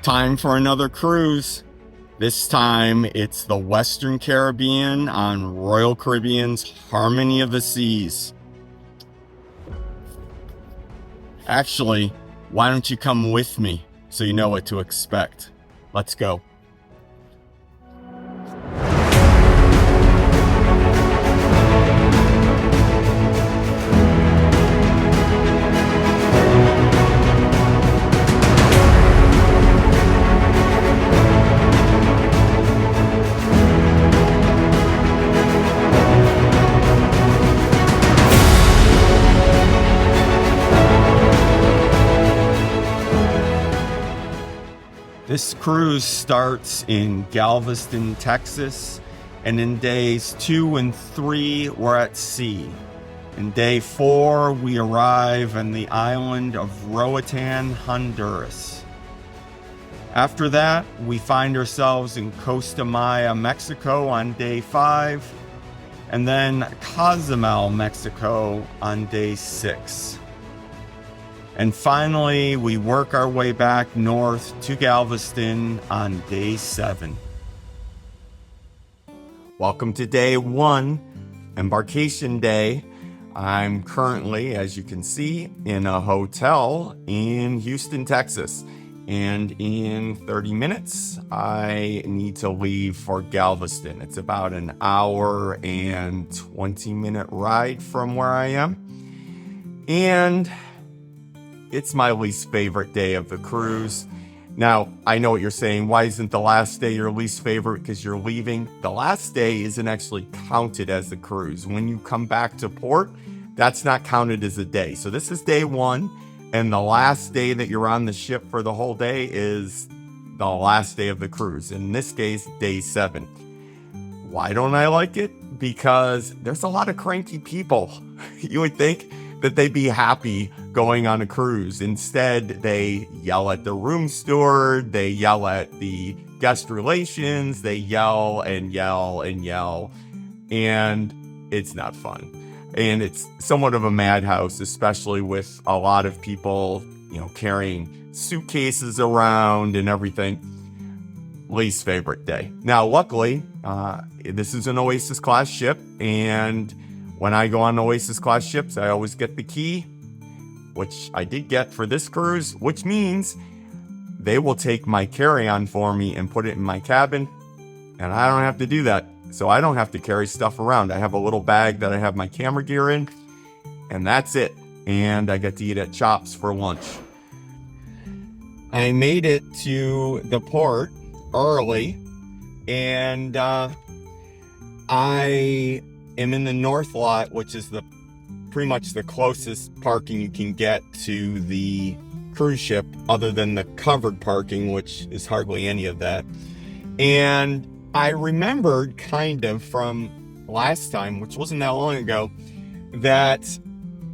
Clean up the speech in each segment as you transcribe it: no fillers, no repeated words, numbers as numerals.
Time for another cruise. This time it's the Western Caribbean on Royal Caribbean's Harmony of the Seas. Actually, why don't you come with me so you know what to expect? Let's go. This cruise starts in Galveston, Texas, and in days 2 and 3, we're at sea. In day 4, we arrive on the island of Roatán, Honduras. After that, we find ourselves in Costa Maya, Mexico on day 5, and then Cozumel, Mexico on day 6. And finally, we work our way back north to Galveston on day 7. Welcome to day 1, embarkation day. I'm currently, as you can see, in a hotel in Houston, Texas. And in 30 minutes, I need to leave for Galveston. It's about an hour and 20-minute ride from where I am. And it's my least favorite day of the cruise. Now, I know what you're saying. Why isn't the last day your least favorite? Because you're leaving. The last day isn't actually counted as the cruise. When you come back to port, that's not counted as a day. So this is day 1, and the last day that you're on the ship for the whole day is the last day of the cruise. In this case, day 7. Why don't I like it? Because there's a lot of cranky people. You would think that they'd be happy going on a cruise. Instead, they yell at the room steward, they yell at the guest relations, they yell and yell and yell, and it's not fun. And it's somewhat of a madhouse, especially with a lot of people, carrying suitcases around and everything. Least favorite day. Now, luckily, this is an Oasis class ship, and when I go on Oasis class ships, I always get the key, which I did get for this cruise, which means they will take my carry-on for me and put it in my cabin, and I don't have to do that. So I don't have to carry stuff around. I have a little bag that I have my camera gear in, and that's it. And I get to eat at Chops for lunch. I made it to the port early, and I am in the north lot, which is pretty much the closest parking you can get to the cruise ship, other than the covered parking, which is hardly any of that. And I remembered kind of from last time, which wasn't that long ago, that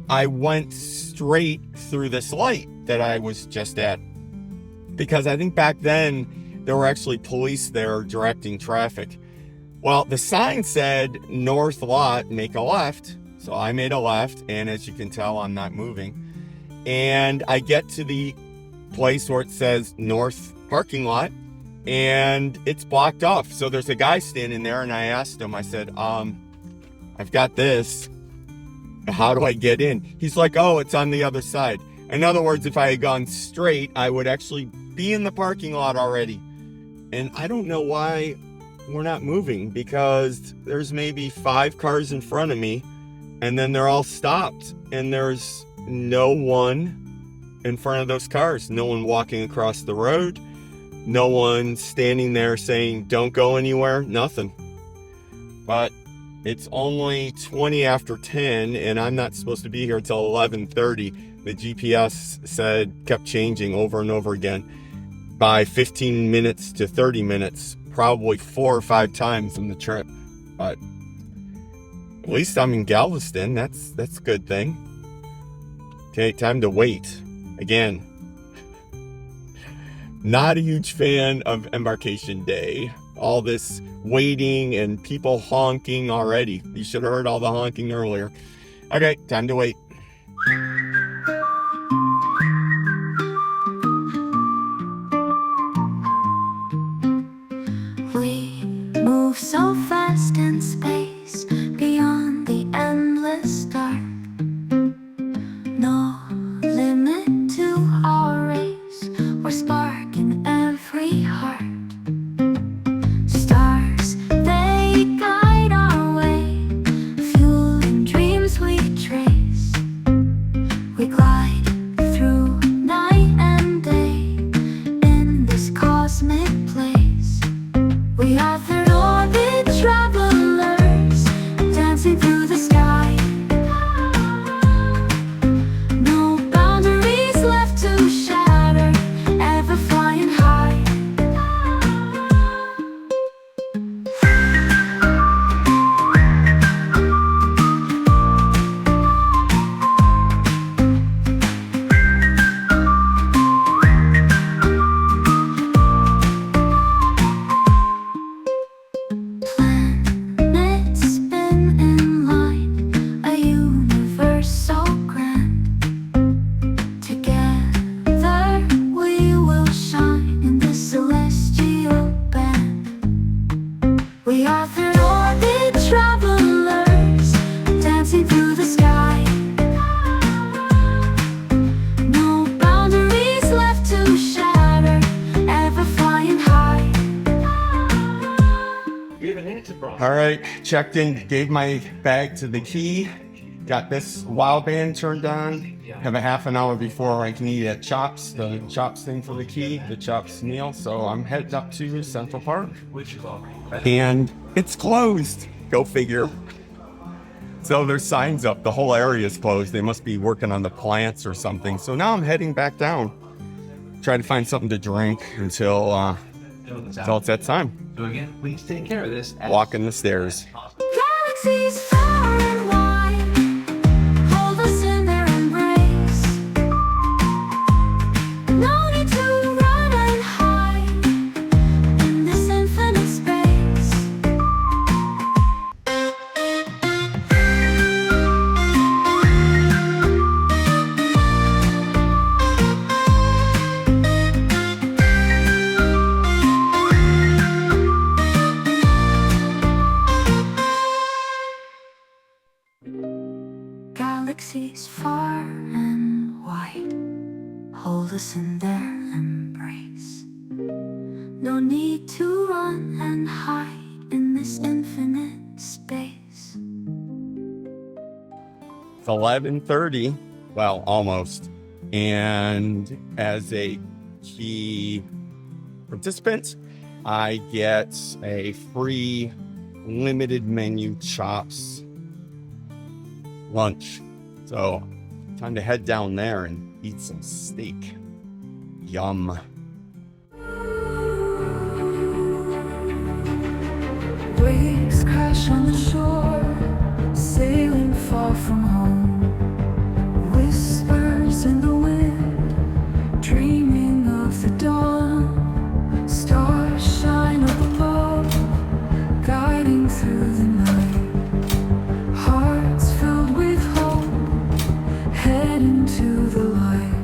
I went straight through this light that I was just at. Because I think back then, there were actually police there directing traffic. Well, the sign said north lot, make a left. So I made a left, and as you can tell, I'm not moving. And I get to the place where it says north parking lot, and it's blocked off. So there's a guy standing there, and I asked him, I said, I've got this. How do I get in? He's like, oh, it's on the other side. In other words, if I had gone straight, I would actually be in the parking lot already. And I don't know why we're not moving, because there's maybe 5 cars in front of me, and then they're all stopped, and there's no one in front of those cars. No one walking across the road. No one standing there saying, don't go anywhere. Nothing. But it's only 20 after 10, and I'm not supposed to be here till 11:30. The GPS kept changing over and over again by 15 minutes to 30 minutes, probably 4 or 5 times in the trip. But at least I'm in Galveston. That's a good thing. Okay, time to wait. Again, not a huge fan of embarkation day. All this waiting and people honking already. You should have heard all the honking earlier. Okay, time to wait. vast in space, beyond the endless dark. No limit to our race, or spark in every heart. Stars, they guide our way, fueling dreams we trace. We glide through night and day in this cosmic place. We are third orbit travelers, dancing through the sky. No boundaries left to shatter, ever flying high. Planets spin in line, a universe so grand. Together we will shine in this celestial band. We are third orbit travelers, dancing through the sky. No boundaries left to shatter, ever flying high. All right, checked in, gave my bag to the key, got this wow band turned on, have a half an hour before I can eat at Chops, the Chops thing for the key, the Chops meal. So I'm headed up to Central Park, and it's closed. Go figure. So there's signs up, the whole area is closed. They must be working on the plants or something. So now I'm heading back down, try to find something to drink until it's that time. So again, please take care of this. Walking the stairs. Galaxies far and wide, hold us in their embrace. No need to run and hide in this infinite space. Galaxies far and wide, hold us in their embrace. No need to run and hide in this infinite space. It's 11:30, well, almost. And as a key participant, I get a free limited menu Chops lunch. So time to head down there and eat some steak. Yum. Waves crash on the shore, sailing far from home. Whispers in the wind, dreaming of the dawn. Stars shine up above, guiding through the night. Hearts filled with hope, head into the light.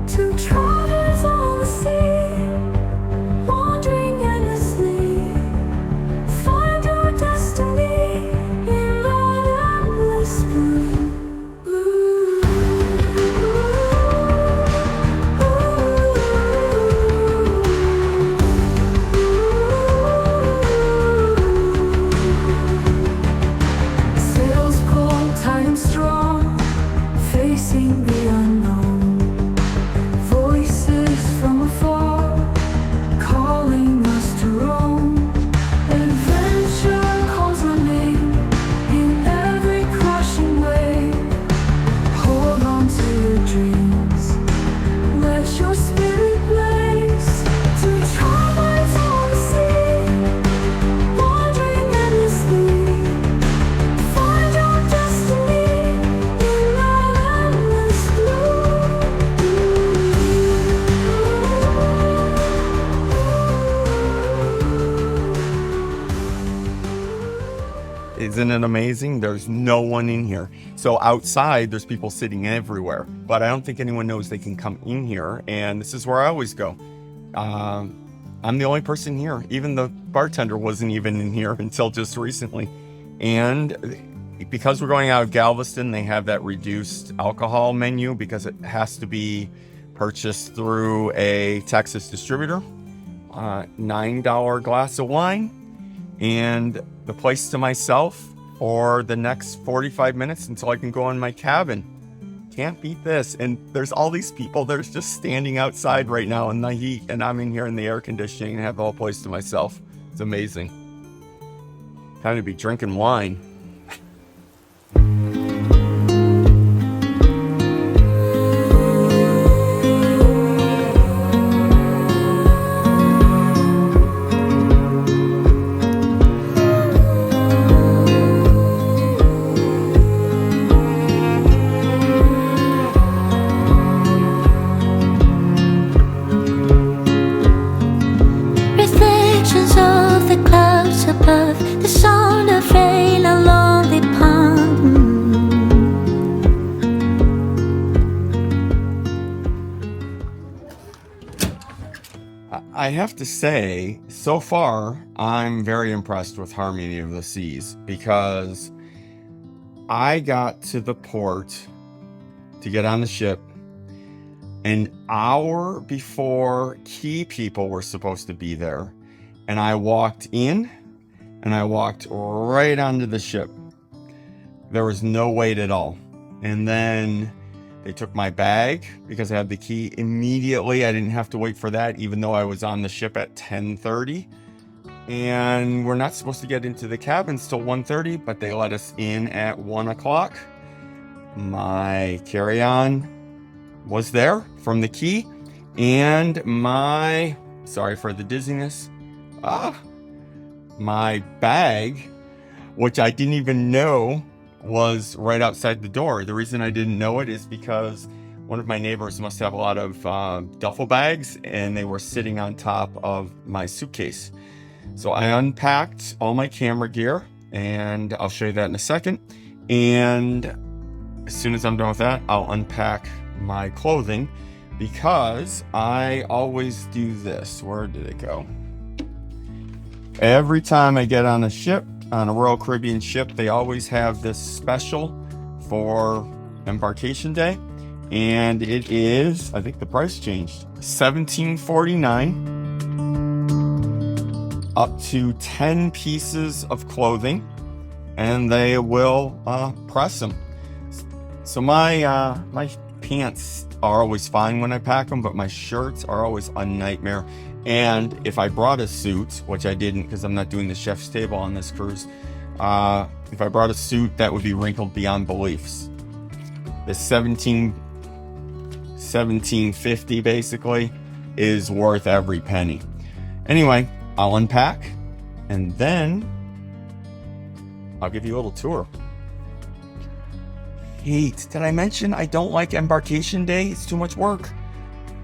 Two travelers on the sea, wandering endlessly. Find your destiny in the endless blue. Sails pull tight and strong, facing the unknown. Voices from afar, calling us to roam. Adventure calls my name in every crashing wave. Hold on to your dreams, let your spirit blaze. Two travelers on the sea, wandering endlessly. Find your destiny in the endless blue. Isn't it amazing? There's no one in here. So outside, there's people sitting everywhere, but I don't think anyone knows they can come in here. And this is where I always go. I'm the only person here. Even the bartender wasn't even in here until just recently. And because we're going out of Galveston, they have that reduced alcohol menu because it has to be purchased through a Texas distributor. $9 glass of wine and the place to myself for the next 45 minutes until I can go in my cabin. Can't beat this. And there's all these people that are just standing outside right now in the heat, and I'm in here in the air conditioning and have the whole place to myself. It's amazing. Time to be drinking wine. Reflections of the clouds above, the sound of rain along the pond. I have to say, so far, I'm very impressed with Harmony of the Seas because I got to the port to get on the ship an hour before key people were supposed to be there. And I walked in and I walked right onto the ship. There was no wait at all. And then they took my bag because I had the key immediately. I didn't have to wait for that, even though I was on the ship at 10:30. And we're not supposed to get into the cabins till 1:30, but they let us in at 1 o'clock. My carry-on was there from the key, and sorry for the dizziness, my bag, which I didn't even know was right outside the door. The reason I didn't know it is because one of my neighbors must have a lot of duffel bags, and they were sitting on top of my suitcase. So I unpacked all my camera gear, and I'll show you that in a second. And as soon as I'm done with that, I'll unpack my clothing because I always do this. Where did it go? Every time I get on a ship, on a Royal Caribbean ship, they always have this special for embarkation day. And it is, I think the price changed, $17.49. Up to 10 pieces of clothing, and they will press them. So my pants are always fine when I pack them, but my shirts are always a nightmare. And if I brought a suit, which I didn't because I'm not doing the chef's table on this cruise, if I brought a suit, that would be wrinkled beyond beliefs. The $17.50 basically is worth every penny. Anyway, I'll unpack and then I'll give you a little tour. Did I mention I don't like embarkation day? It's too much work.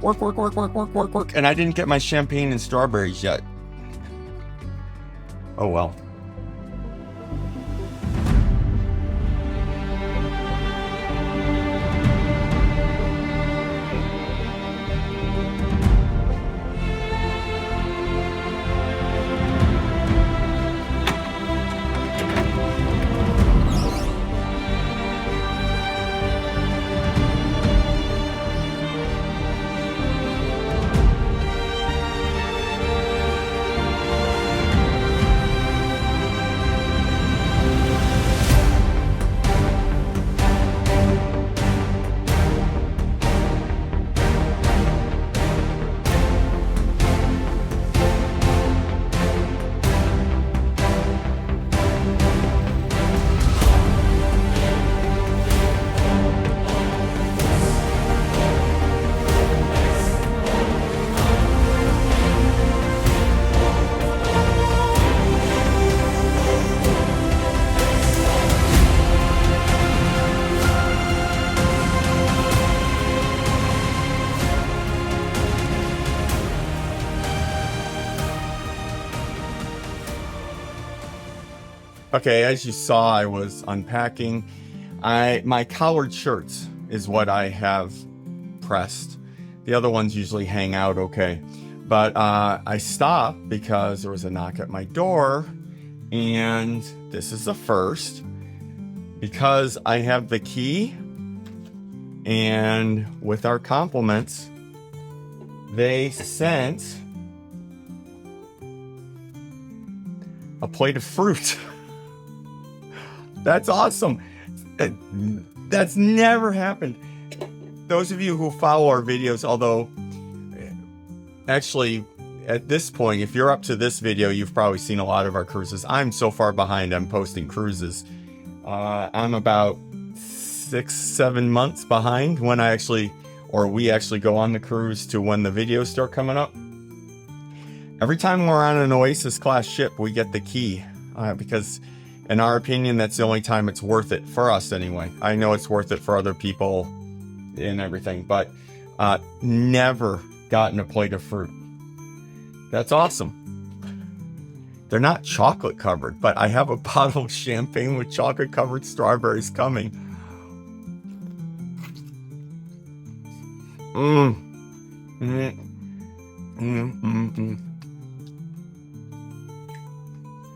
Work. And I didn't get my champagne and strawberries yet. Oh well. Okay, as you saw, I was unpacking. My collared shirts is what I have pressed. The other ones usually hang out okay. But I stopped because there was a knock at my door, and this is the first, because I have the key, and with our compliments, they sent a plate of fruit. That's awesome. That's never happened. Those of you who follow our videos, although actually at this point, if you're up to this video, you've probably seen a lot of our cruises. I'm so far behind, I'm posting cruises. I'm about 6-7 months behind when we actually go on the cruise to when the videos start coming up. Every time we're on an Oasis class ship, we get the key, because in our opinion, that's the only time it's worth it for us anyway. I know it's worth it for other people and everything, but never gotten a plate of fruit. That's awesome. They're not chocolate covered, but I have a bottle of champagne with chocolate covered strawberries coming.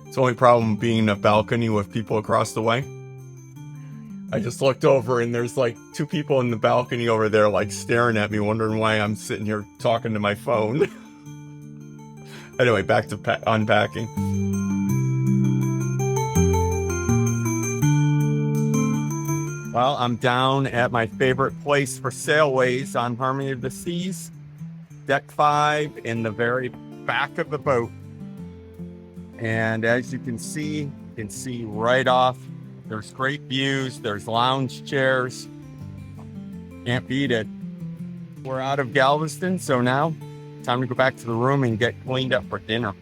It's the only problem being in a balcony with people across the way. I just looked over and there's like 2 people in the balcony over there like staring at me, wondering why I'm sitting here talking to my phone. Anyway, back to unpacking. Well, I'm down at my favorite place for sailways on Harmony of the Seas, Deck 5 in the very back of the boat. And as you can see right off, there's great views, there's lounge chairs. Can't beat it. We're out of Galveston, so now time to go back to the room and get cleaned up for dinner.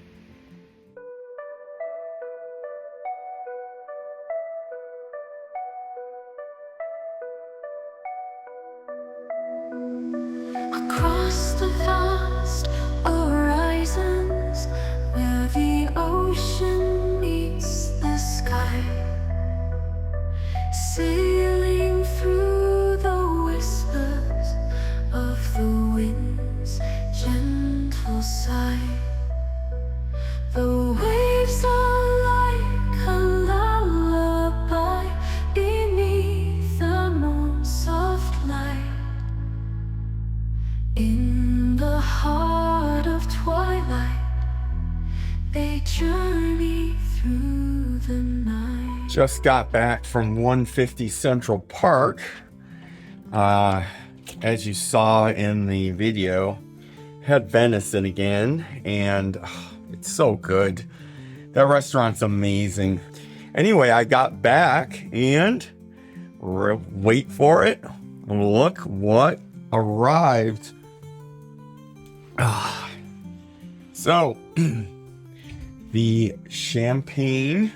Across the vast horizons, where the ocean meets the sky, sailing through the whispers of the wind's gentle sigh. The waves are like a lullaby beneath the moon's soft light. In the heart of twilight, they journey through the night. Just got back from 150 Central Park. As you saw in the video, had venison again, and it's so good. That restaurant's amazing. Anyway, I got back and wait for it. Look what arrived. So the champagne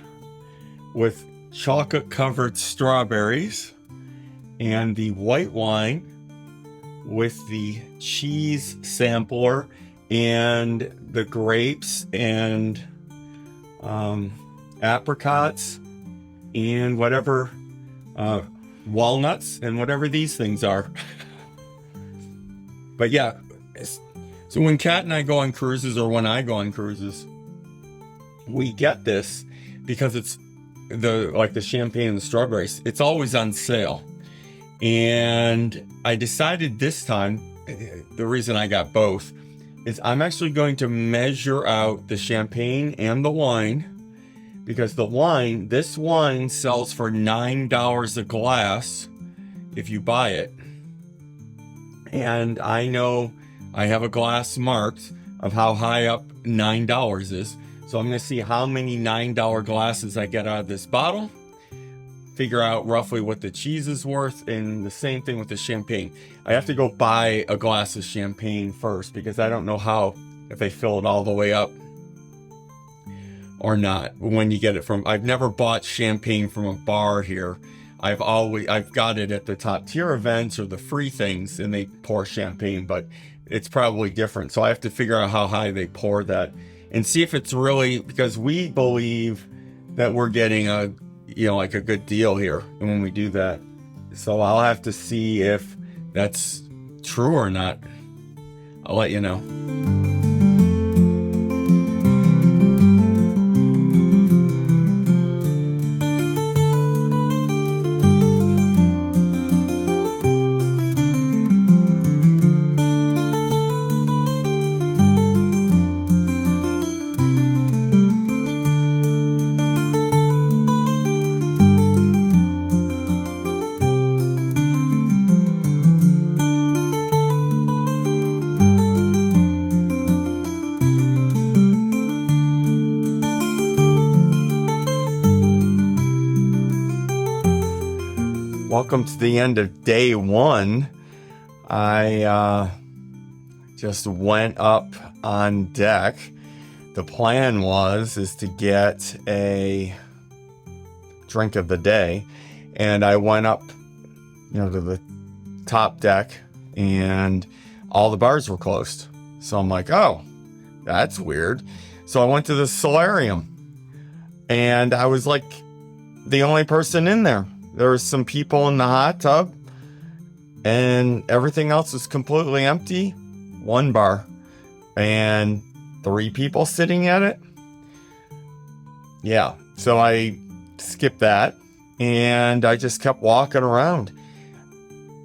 with chocolate covered strawberries and the white wine with the cheese sampler and the grapes and apricots and whatever walnuts and whatever these things are. But yeah, so when Kat and I go on cruises, or when I go on cruises, we get this because it's the champagne and the strawberries. It's always on sale. And I decided this time, the reason I got both is I'm actually going to measure out the champagne and the wine, because this wine sells for $9 a glass if you buy it. And I know I have a glass marked of how high up $9 is. So I'm going to see how many $9 glasses I get out of this bottle, figure out roughly what the cheese is worth, and the same thing with the champagne. I have to go buy a glass of champagne first, because I don't know if they fill it all the way up or not when you get it from. I've never bought champagne from a bar here. I've got it at the top tier events or the free things, and they pour champagne, but it's probably different. So I have to figure out how high they pour that and see if it's really, because we believe that we're getting a good deal here. And when we do that, so I'll have to see if that's true or not. I'll let you know. Welcome to the end of day one. I just went up on deck. The plan is to get a drink of the day, and I went up, to the top deck, and all the bars were closed. So I'm like, oh, that's weird. So I went to the solarium, and I was like the only person in there. There was some people in the hot tub, and everything else was completely empty. One bar and 3 people sitting at it. Yeah, so I skipped that, and I just kept walking around.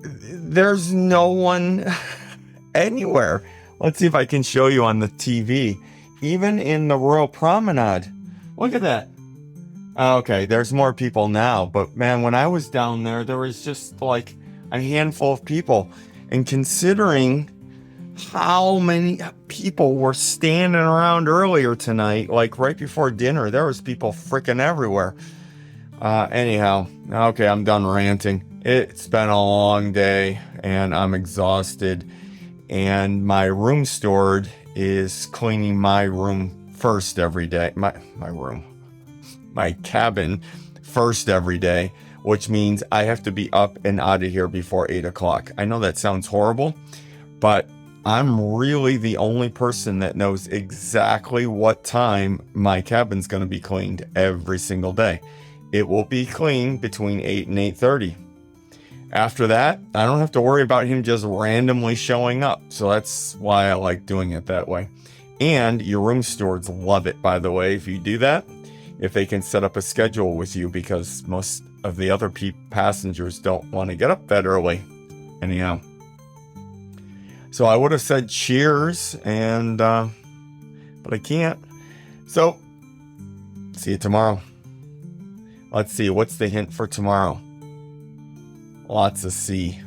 There's no one anywhere. Let's see if I can show you on the TV. Even in the Royal Promenade. Look at that. Okay, there's more people now, but man, when I was down there, there was just like a handful of people. And considering how many people were standing around earlier tonight, like right before dinner, there was people freaking everywhere. Anyhow, okay, I'm done ranting. It's been a long day, and I'm exhausted. And my room steward is cleaning my room first every day. My cabin first every day, which means I have to be up and out of here before 8 o'clock. I know that sounds horrible, but I'm really the only person that knows exactly what time my cabin's going to be cleaned every single day. It will be clean between 8 and 8:30. After that, I don't have to worry about him just randomly showing up. So that's why I like doing it that way. And your room stewards love it, by the way, if you do that, if they can set up a schedule with you, because most of the other passengers don't want to get up that early. Anyhow. So I would have said cheers, and but I can't. So, see you tomorrow. Let's see, what's the hint for tomorrow? Lots of sea.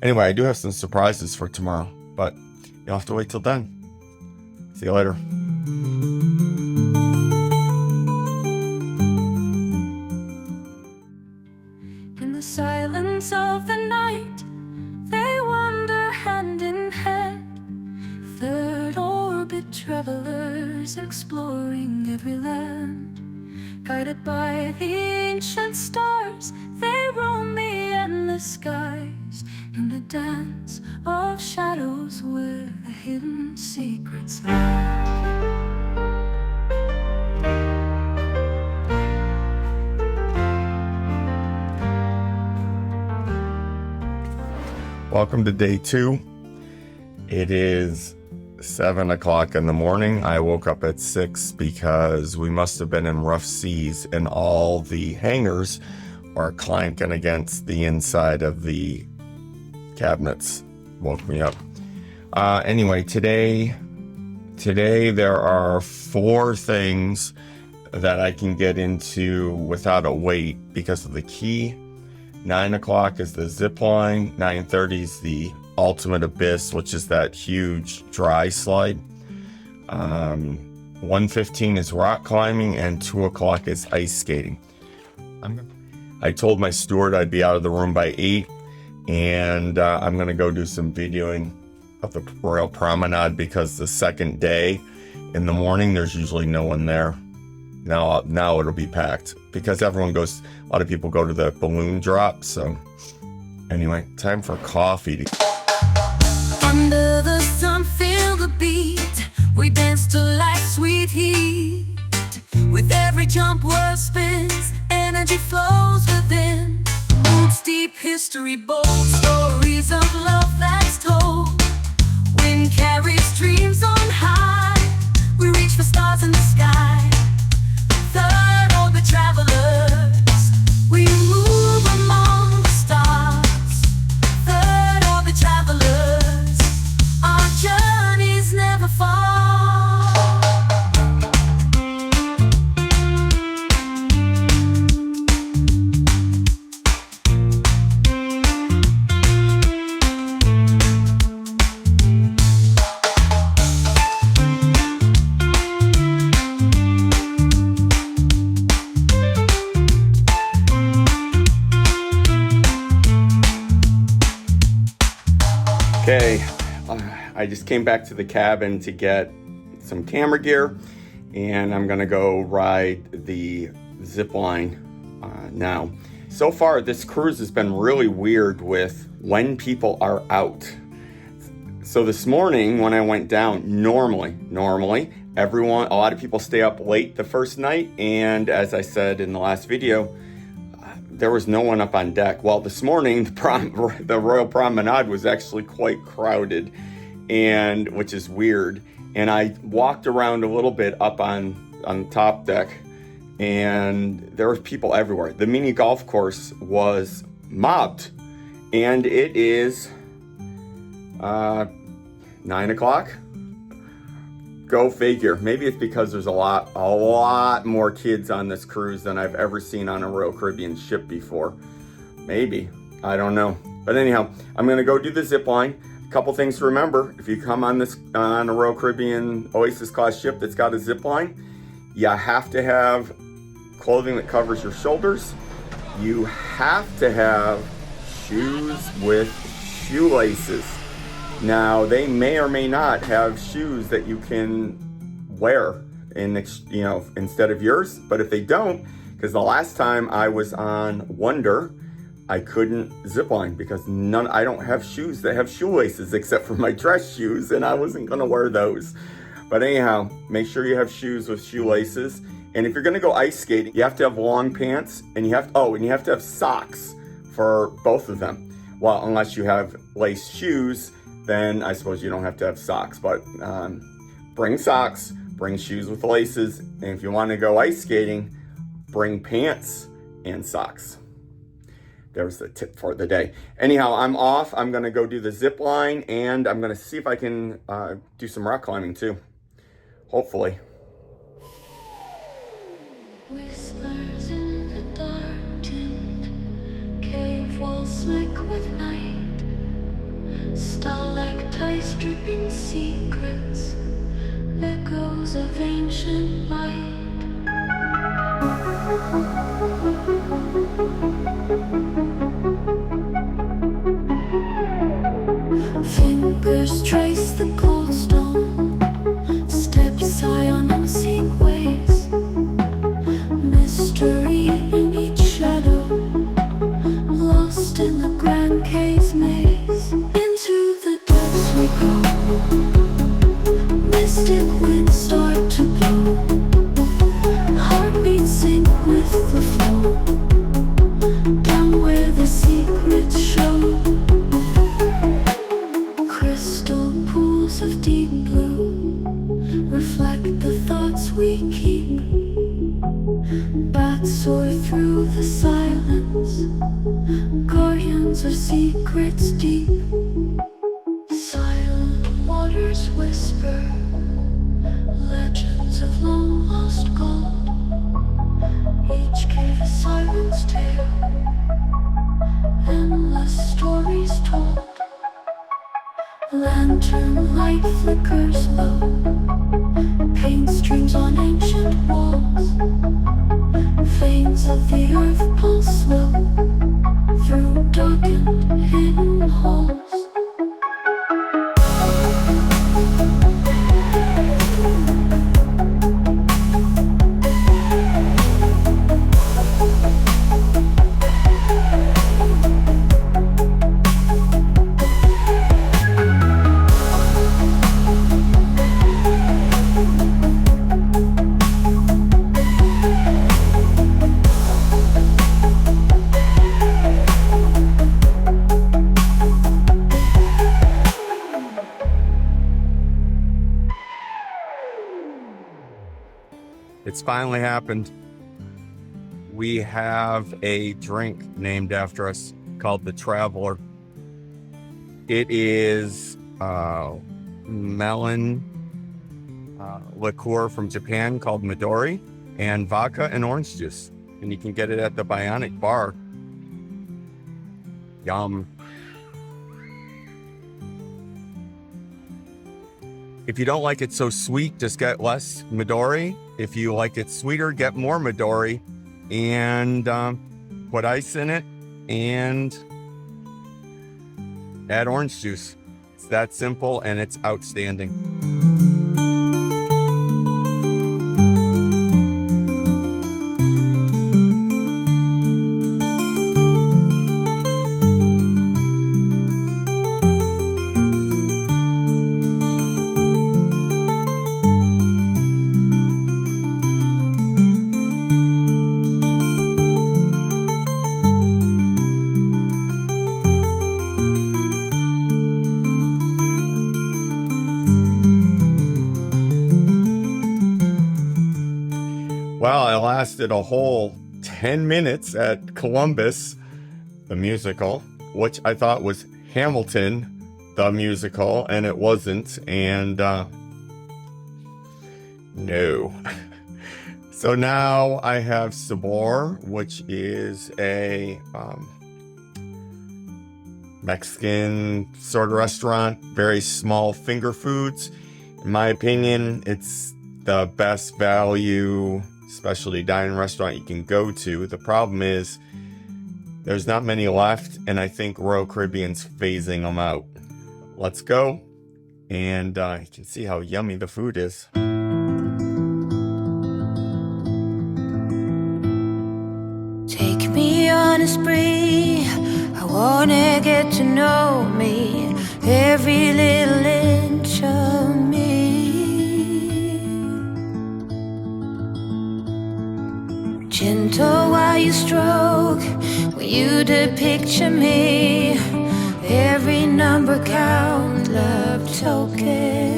Anyway, I do have some surprises for tomorrow, but you'll have to wait till then. See you later. In the silence of the night, they wander hand in hand. Third orbit travelers exploring every land. Guided by the ancient stars, they roam the endless skies in the dance of shadows where the hidden secrets lie. Welcome to day 2. It is 7 o'clock in the morning. I woke up at 6 because we must have been in rough seas, and all the hangers are clanking against the inside of the cabinets. Woke me up. Anyway, today there are 4 things that I can get into without a wait because of the key. 9 o'clock is the zip line. 9:30 is the Ultimate Abyss, which is that huge dry slide. 1:15 is rock climbing, and 2 o'clock is ice skating. I told my steward I'd be out of the room by 8, and I'm going to go do some videoing of the Royal Promenade, because the second day in the morning, there's usually no one there. Now it'll be packed because a lot of people go to the balloon drop. So anyway, time for coffee. Under the sun, feel the beat. We dance to life's sweet heat. With every jump, world spins, energy flows within. Roots deep, history bold, stories of love that's told. Wind carries dreams on high. We reach for stars in the sky. Third orbit travelers, we move among the stars. Third orbit travelers, our journeys never fall. Okay, I just came back to the cabin to get some camera gear, and I'm gonna go ride the zip line now. So far, this cruise has been really weird with when people are out. So this morning when I went down, normally, a lot of people stay up late the first night, and as I said in the last video, there was no one up on deck. Well, this morning, the Royal Promenade was actually quite crowded, and which is weird. And I walked around a little bit up on top deck, and there were people everywhere. The mini golf course was mobbed, and it is 9 o'clock. Go figure. Maybe it's because there's a lot more kids on this cruise than I've ever seen on a Royal Caribbean ship before. Maybe. I don't know. But anyhow, I'm going to go do the zip line. A couple things to remember. If you come on a Royal Caribbean Oasis class ship that's got a zip line, you have to have clothing that covers your shoulders. You have to have shoes with shoelaces. Now, they may or may not have shoes that you can wear instead of yours, but if they don't, because the last time I was on Wonder, I couldn't zip line because I don't have shoes that have shoelaces except for my dress shoes, and I wasn't gonna wear those. But anyhow, make sure you have shoes with shoelaces. And if you're gonna go ice skating, you have to have long pants, and you have to have socks for both of them. Well, unless you have lace shoes, then I suppose you don't have to have socks, but bring socks, bring shoes with laces, and if you want to go ice skating, bring pants and socks. There's the tip for the day. Anyhow, I'm off. I'm going to go do the zip line, and I'm going to see if I can do some rock climbing too. Hopefully. Whispers in the dark, dimmed cave walls slick with night. Stalactites dripping secrets, echoes of ancient light. Fingers trace the cold stone, steps sigh on unseen ways. Mystery in each shadow, lost in the grand cave's maze. Into the depths we go, mystic winds start to blow. Heartbeats sync with the flow, down where the secrets show. Crystal pools of deep blue reflect the thoughts we keep. Bats soar through the silence, guardians of secrets deep. Silent waters whisper legends of long lost gold. Each cave a siren's tale, endless stories told. Lantern light flickers low, paint streams on ancient walls. Veins of the earth pulse slow through darkened hidden halls. It's finally happened. We have a drink named after us called the Traveler. It is melon liqueur from Japan called Midori, and vodka and orange juice. And you can get it at the Bionic Bar. Yum. If you don't like it so sweet, just get less Midori. If you like it sweeter, get more Midori, and put ice in it and add orange juice. It's that simple, and it's outstanding. Well, I lasted a whole 10 minutes at Columbus, the musical, which I thought was Hamilton, the musical, and it wasn't. And no. So now I have Sabor, which is a Mexican sort of restaurant, very small finger foods. In my opinion, it's the best value specialty dining restaurant you can go to. The problem is there's not many left, and I think Royal Caribbean's phasing them out. Let's go, and you can see how yummy the food is. Take me on a spree. I wanna get to know me, every little inch of me. Gentle while you stroke, when you picture me, every number count, love tokens.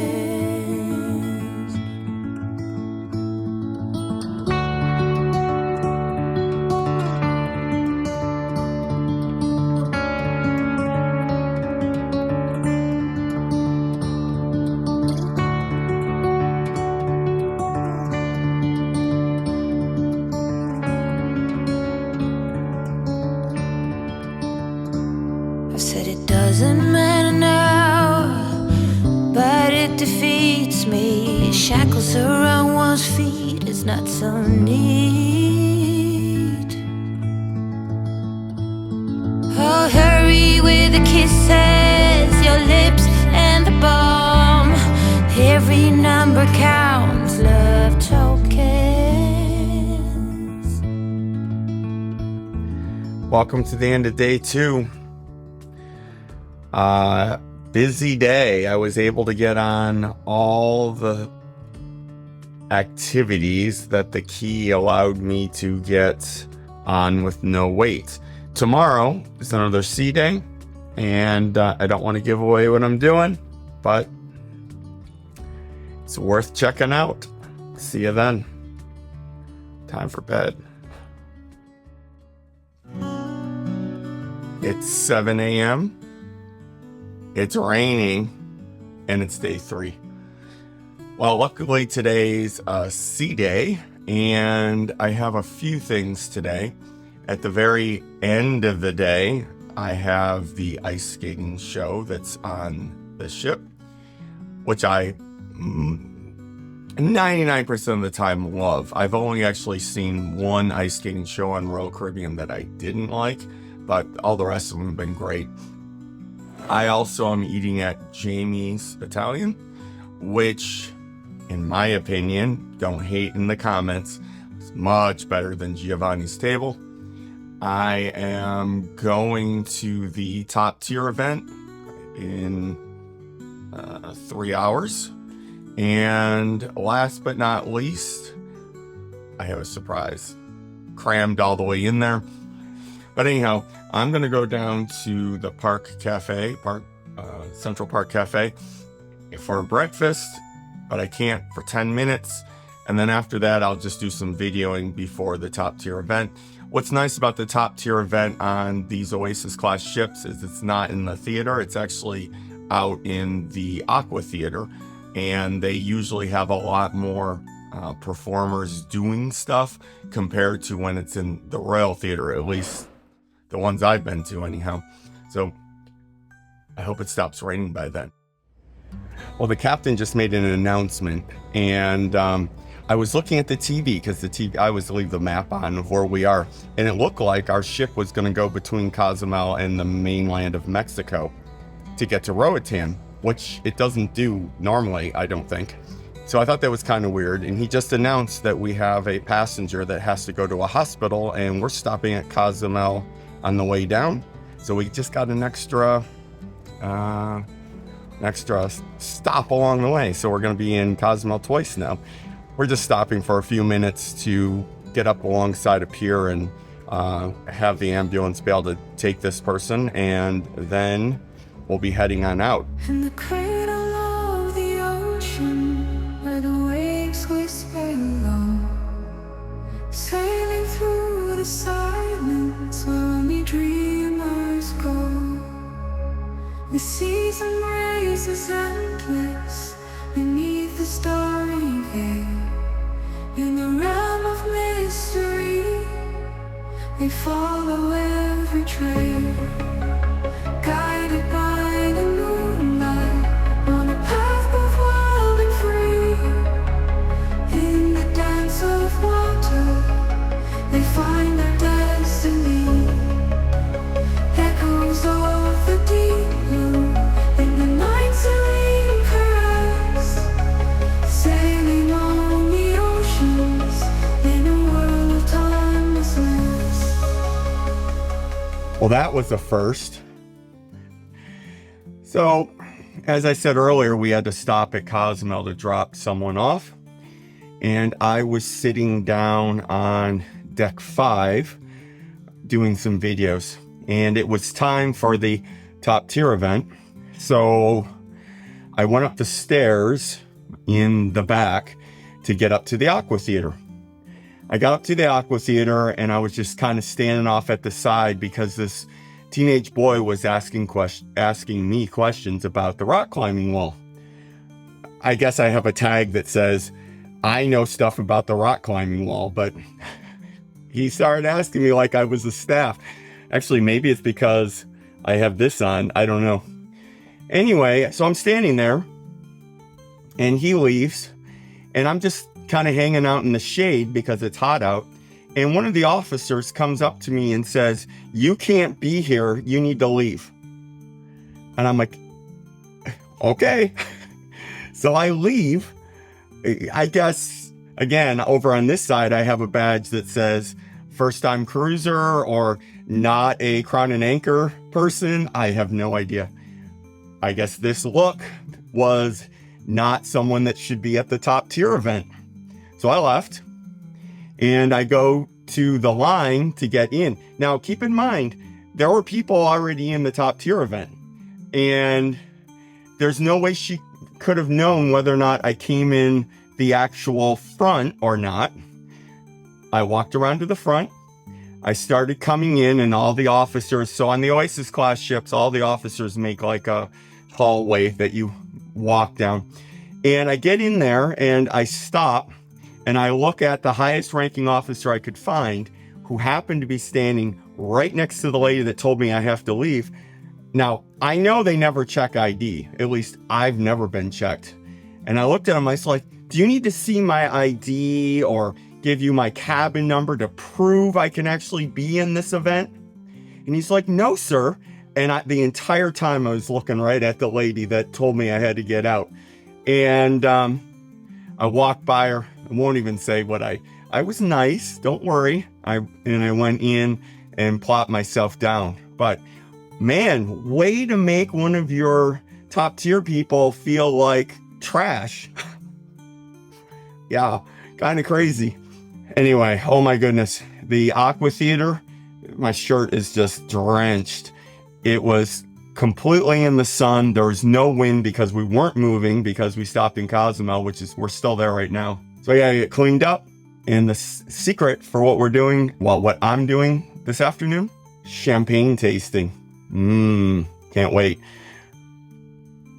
I said it doesn't matter now, but it defeats me. Shackles around one's feet is not so neat. Oh, hurry with the kisses, your lips and the balm. Every number counts, love tokens. Welcome to the end of day 2. Busy day. I was able to get on all the activities that the key allowed me to get on with no wait. Tomorrow is another sea day, and I don't want to give away what I'm doing, but it's worth checking out. See you then. Time for bed. It's 7 a.m. It's raining, and it's day 3. Well, luckily today's a sea day, and I have a few things today. At the very end of the day, I have the ice skating show that's on the ship, which I 99% of the time love. I've only actually seen one ice skating show on Royal Caribbean that I didn't like, but all the rest of them have been great. I also am eating at Jamie's Italian, which, in my opinion, don't hate in the comments, is much better than Giovanni's Table. I am going to the top tier event in 3 hours. And last but not least, I have a surprise crammed all the way in there. But anyhow, I'm going to go down to the Central Park Cafe for breakfast, but I can't for 10 minutes. And then after that, I'll just do some videoing before the top tier event. What's nice about the top tier event on these Oasis class ships is it's not in the theater. It's actually out in the Aqua Theater. And they usually have a lot more performers doing stuff compared to when it's in the Royal Theater, at least the ones I've been to anyhow. So I hope it stops raining by then. Well, the captain just made an announcement, and I was looking at the TV because I always leave the map on of where we are, and it looked like our ship was going to go between Cozumel and the mainland of Mexico to get to Roatán. which it doesn't do normally, I don't think. So I thought that was kind of weird. And he just announced that we have a passenger that has to go to a hospital, and we're stopping at Cozumel on the way down. So we just got an extra stop along the way. So we're going to be in Cozumel twice now. We're just stopping for a few minutes to get up alongside a pier and have the ambulance be able to take this person, and then we'll be heading on out. In the cradle of the ocean, where the waves whisper low, sailing through the silence where only dreamers go. The sea's embrace is endless beneath the starry veil. In the realm of mystery, they follow every trail, guided by the moonlight, on a path both wild and free. In the dance of water, they find their destiny. Echoes of the deep blue, in the night's serene caress, sailing on the oceans, in a world of timelessness. Well, that was a first. So, as I said earlier, we had to stop at Cozumel to drop someone off. And I was sitting down on deck 5 doing some videos. And it was time for the top tier event. So I went up the stairs in the back to get up to the aqua theater. I got up to the aqua theater and I was just kind of standing off at the side because this teenage boy was asking me questions about the rock climbing wall. I guess I have a tag that says, I know stuff about the rock climbing wall, but he started asking me like I was the staff. Actually, maybe it's because I have this on. I don't know. Anyway, so I'm standing there and he leaves and I'm just kind of hanging out in the shade because it's hot out. And one of the officers comes up to me and says, you can't be here. You need to leave. And I'm like, okay. So I leave. I guess, again, over on this side, I have a badge that says first time cruiser or not a Crown and Anchor person. I have no idea. I guess this look was not someone that should be at the top tier event. So I left and I go to the line to get in. Now, keep in mind, there were people already in the top tier event and there's no way she could have known whether or not I came in the actual front or not. I walked around to the front. I started coming in and all the officers, so on the Oasis class ships, all the officers make like a hallway that you walk down. And I get in there and I stop and I look at the highest ranking officer I could find, who happened to be standing right next to the lady that told me I have to leave. Now, I know they never check ID. At least I've never been checked. And I looked at him, I was like, do you need to see my ID or give you my cabin number to prove I can actually be in this event? And he's like, no, sir. And the entire time I was looking right at the lady that told me I had to get out. And I walked by her. I won't even say what I was nice. Don't worry. I went in and plopped myself down. But man, way to make one of your top tier people feel like trash. Yeah, kind of crazy. Anyway, oh my goodness. The Aqua Theater, my shirt is just drenched. It was completely in the sun. There was no wind because we weren't moving because we stopped in Cozumel, we're still there right now. So yeah, I get cleaned up. And the secret for what we're doing, well, what I'm doing this afternoon, champagne tasting. Can't wait.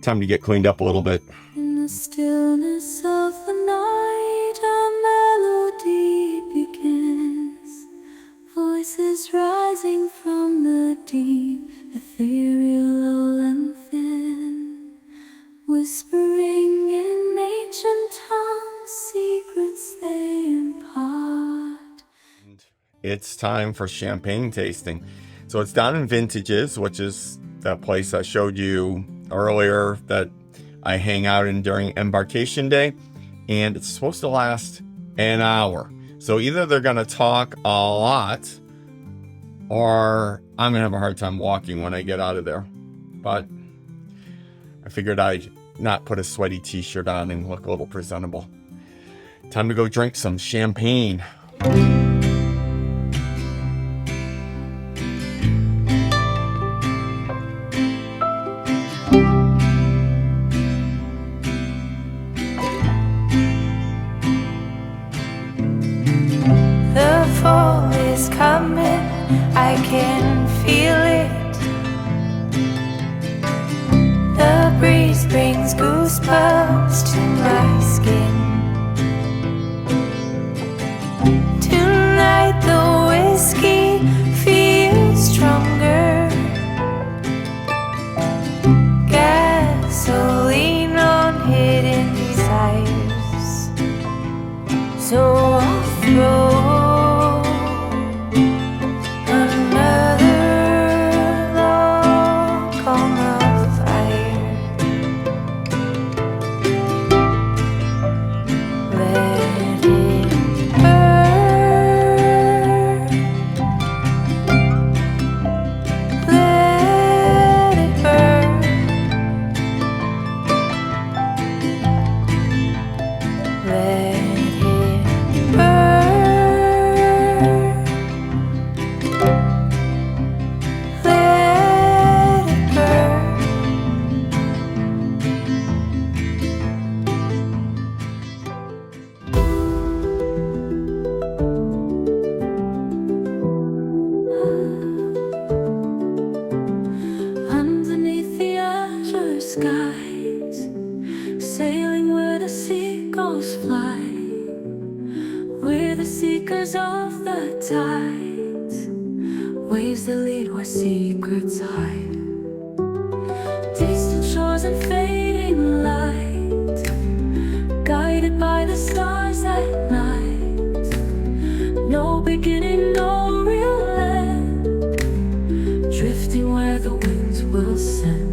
Time to get cleaned up a little bit. In the stillness of the night, a melody begins. Voices rising from the deep, ethereal and thin, whispering in ancient tongues, secrets they impart. It's time for champagne tasting. So it's down in Vintages, which is that place I showed you earlier that I hang out in during embarkation day, and it's supposed to last an hour. So either they're going to talk a lot, or I'm going to have a hard time walking when I get out of there. But I figured I'd not put a sweaty t-shirt on and look a little presentable. Time to go drink some champagne. The fall is coming, I can feel it. The breeze brings goosebumps to my skin. Tonight the whiskey feels stronger. Gasoline on hidden desires. So I'll throw skies, sailing where the seagulls fly. We're the seekers of the tides, waves that lead where secrets hide. Distant shores and fading light, guided by the stars at night. No beginning, no real end, drifting where the winds will send.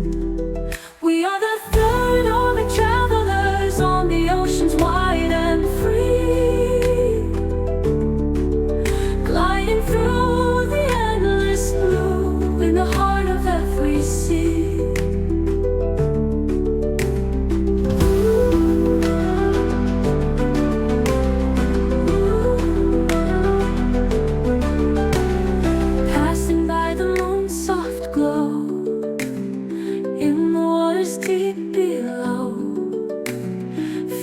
We are the third orbit travelers on the oceans wide and free, gliding through the endless blue in the heart of every sea. Passing by the moon's soft glow, in the waters deep below,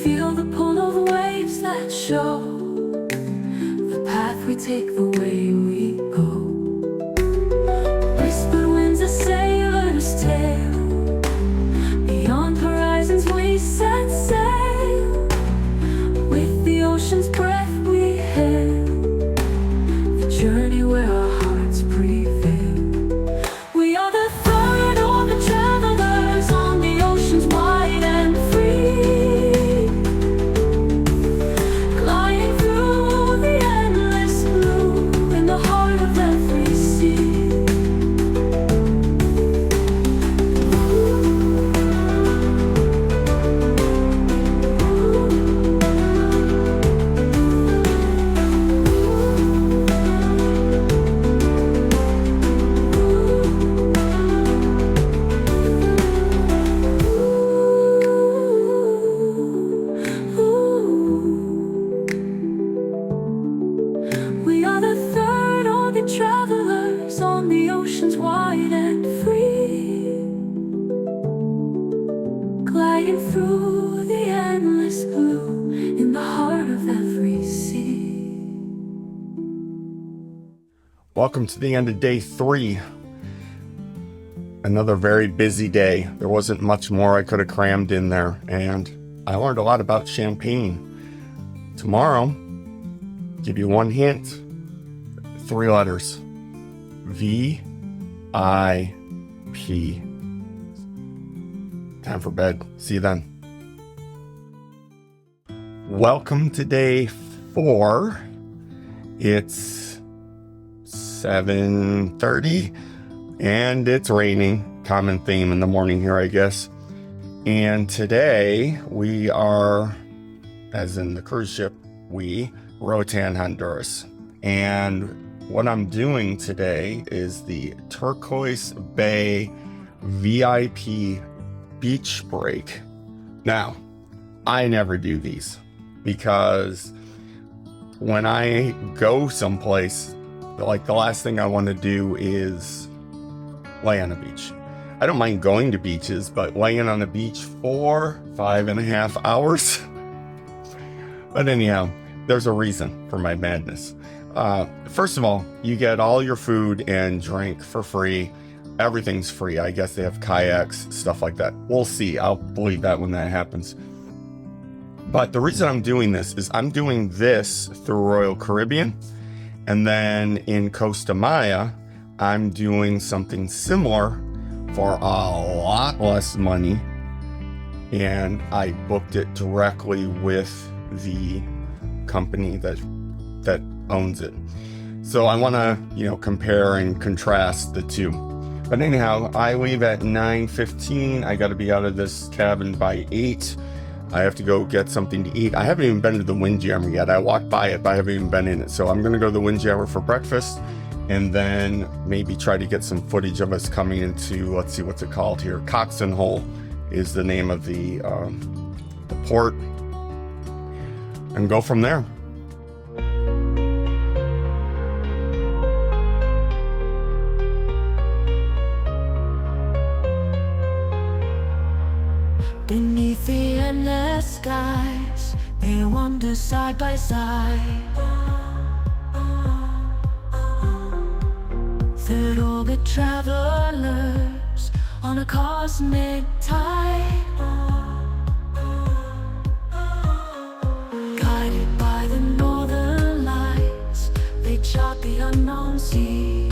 feel the pull of waves that show the path we take, the way we go. Whispered winds, a sailor's tale, beyond horizons we set sail. With the ocean's breath we hail the journey where our hearts prevail. We are the third orbit travelers on the oceans wide and free, gliding through the endless blue in the heart of every sea. We are the third orbit travelers on the oceans wide and free, gliding through the endless blue in the heart of every sea. Welcome to the end of day 3. Another very busy day. There wasn't much more I could have crammed in there, and I learned a lot about champagne. Tomorrow, give you one hint, 3 letters, VIP. Time for bed. See you then. Welcome to day 4. It's 7:30 and it's raining. common theme in the morning here, I guess. And today we are, as in the cruise ship, Roatán, Honduras. And what I'm doing today is the Turquoise Bay VIP beach break. Now, I never do these because when I go someplace, like the last thing I want to do is lay on a beach. I don't mind going to beaches, but laying on a beach for 5.5 hours. But anyhow, there's a reason for my madness. First of all, you get all your food and drink for free. Everything's free. I guess they have kayaks, stuff like that. We'll see. I'll believe that when that happens. But the reason I'm doing this is I'm doing this through Royal Caribbean. And then in Costa Maya, I'm doing something similar for a lot less money. And I booked it directly with the company that owns it. So I want to, compare and contrast the two. But anyhow, I leave at 9:15. I got to be out of this cabin by 8. I have to go get something to eat. I haven't even been to the Windjammer yet. I walked by it, but I haven't even been in it. So I'm going to go to the Windjammer for breakfast and then maybe try to get some footage of us coming into, let's see, what's it called here? Cozumel is the name of the port, and go from there. Beneath the endless skies, they wander side by side. Third orbit travelers on a cosmic tide, guided by the northern lights, they chart the unknown sea.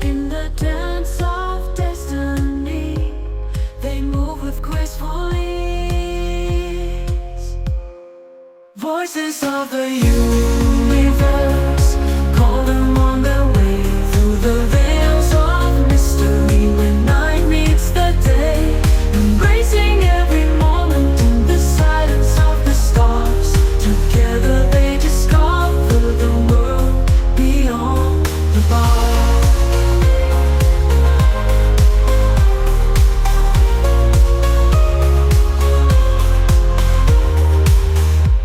In the dance of destiny, they move with graceful ease. Voices of the universe, call them on their way through the veils of mystery. When night meets the day, embracing every moment in the silence of the stars. Together they discover the world beyond the bar.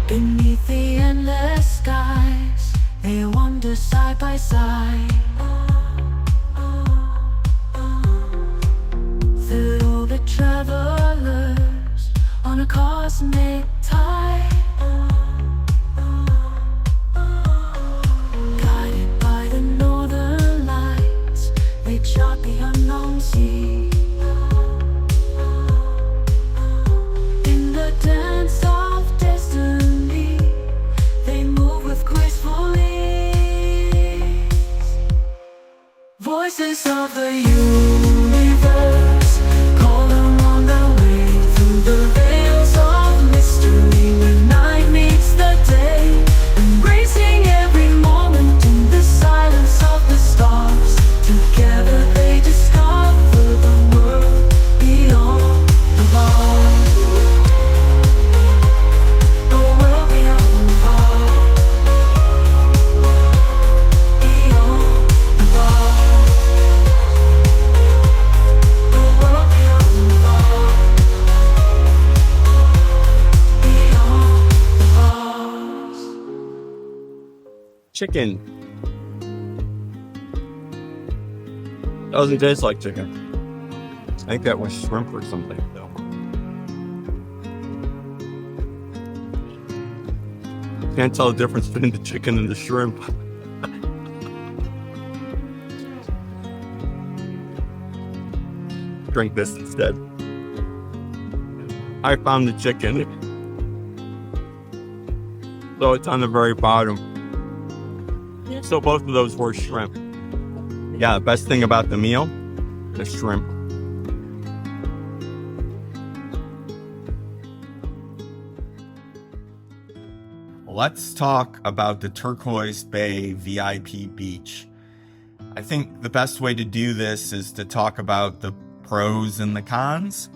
Beneath the endless skies, they wander side by side. Third orbit travelers on a cosmic tide, guided by the northern lights, they chart the unknown sea. In the dance of destiny, they move with graceful ease. Voices of the universe, call them on their way through the veils of mystery. When night meets the day, embracing every moment in the silence of the stars. Together they discover the world beyond the bars. The world beyond the bars. Beyond the bars. The world beyond the bars. Beyond the bars. Chicken. Doesn't taste like chicken. I think that was shrimp or something, though. Can't tell the difference between the chicken and the shrimp. Drink this instead. I found the chicken. So it's on the very bottom. So both of those were shrimp. Yeah, the best thing about the meal, the shrimp. Let's talk about the Turquoise Bay VIP beach. I think the best way to do this is to talk about the pros and the cons.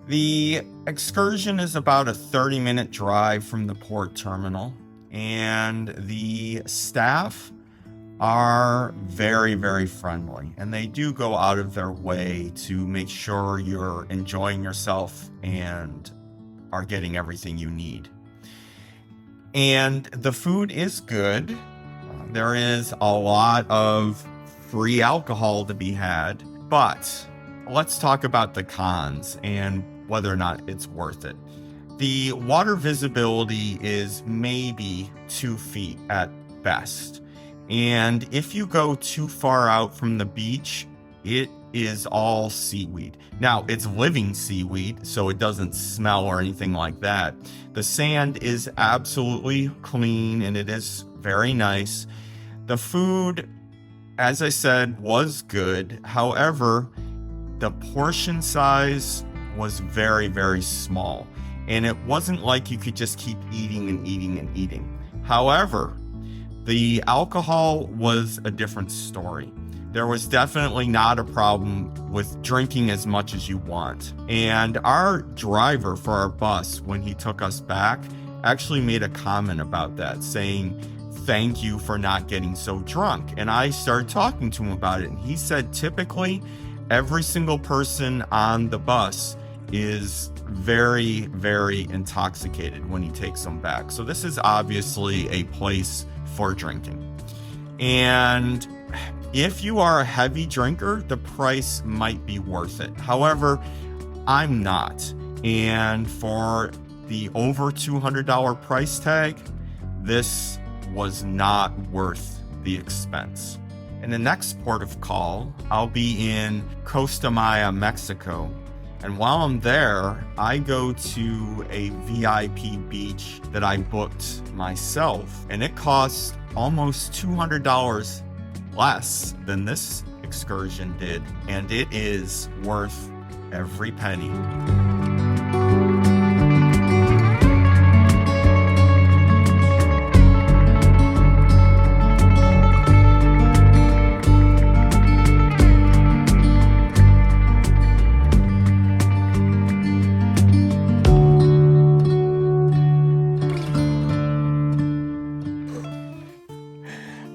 The excursion is about a 30-minute drive from the port terminal, and the staff are very, very friendly, and they do go out of their way to make sure you're enjoying yourself and are getting everything you need. And the food is good. There is a lot of free alcohol to be had, but let's talk about the cons and whether or not it's worth it. The water visibility is maybe 2 feet at best. And if you go too far out from the beach, it is all seaweed. Now, it's living seaweed, so it doesn't smell or anything like that. The sand is absolutely clean and it is very nice. The food, as I said, was good. However, the portion size was very, very small. And it wasn't like you could just keep eating and eating and eating. However, the alcohol was a different story. There was definitely not a problem with drinking as much as you want. And our driver for our bus, when he took us back, actually made a comment about that, saying, "Thank you for not getting so drunk." And I started talking to him about it, and he said typically every single person on the bus is very, very intoxicated when he takes them back. So this is obviously a place for drinking. And if you are a heavy drinker, the price might be worth it. However, I'm not. And for the over $200 price tag, this was not worth the expense. In the next port of call, I'll be in Costa Maya, Mexico. And while I'm there, I go to a VIP beach that I booked myself, and it costs almost $200 less than this excursion did, and it is worth every penny.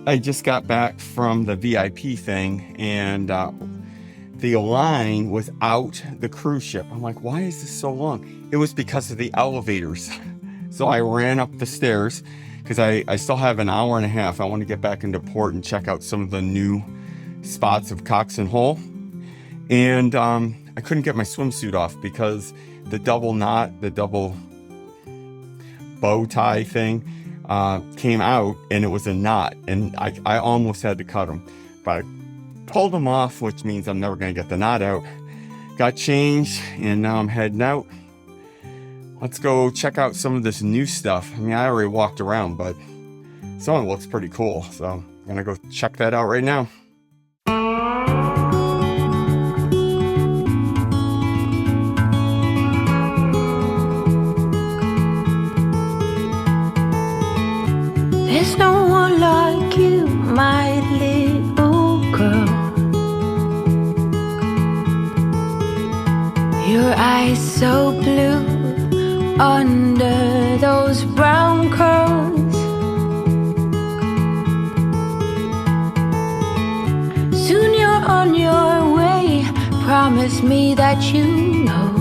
I just got back from the VIP thing, and the line was out the cruise ship. I'm like, why is this so long? It was because of the elevators. So I ran up the stairs because I still have an hour and a half. I want to get back into port and check out some of the new spots of Cox and Hull. And I couldn't get my swimsuit off because the double knot, the double bow tie thing, came out, and it was a knot, and I almost had to cut them, but I pulled them off, which means I'm never going to get the knot out. Got changed, and now I'm heading out. Let's go check out some of this new stuff. I mean, I already walked around, but some of it looks pretty cool, so I'm going to go check that out right now. There's no one like you, my little girl. Your eyes so blue under those brown curls. Soon you're on your way, promise me that you know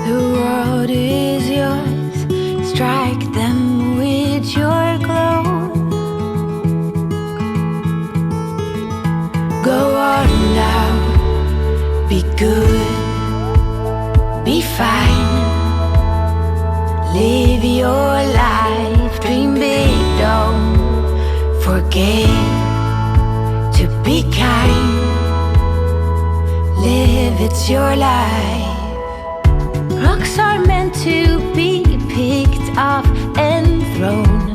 the world is yours. Strike them with your glow. Go on now, be good, be fine. Live your life, dream big, don't forget to be kind. Live, it's your life. Rocks are meant to be picked up and thrown.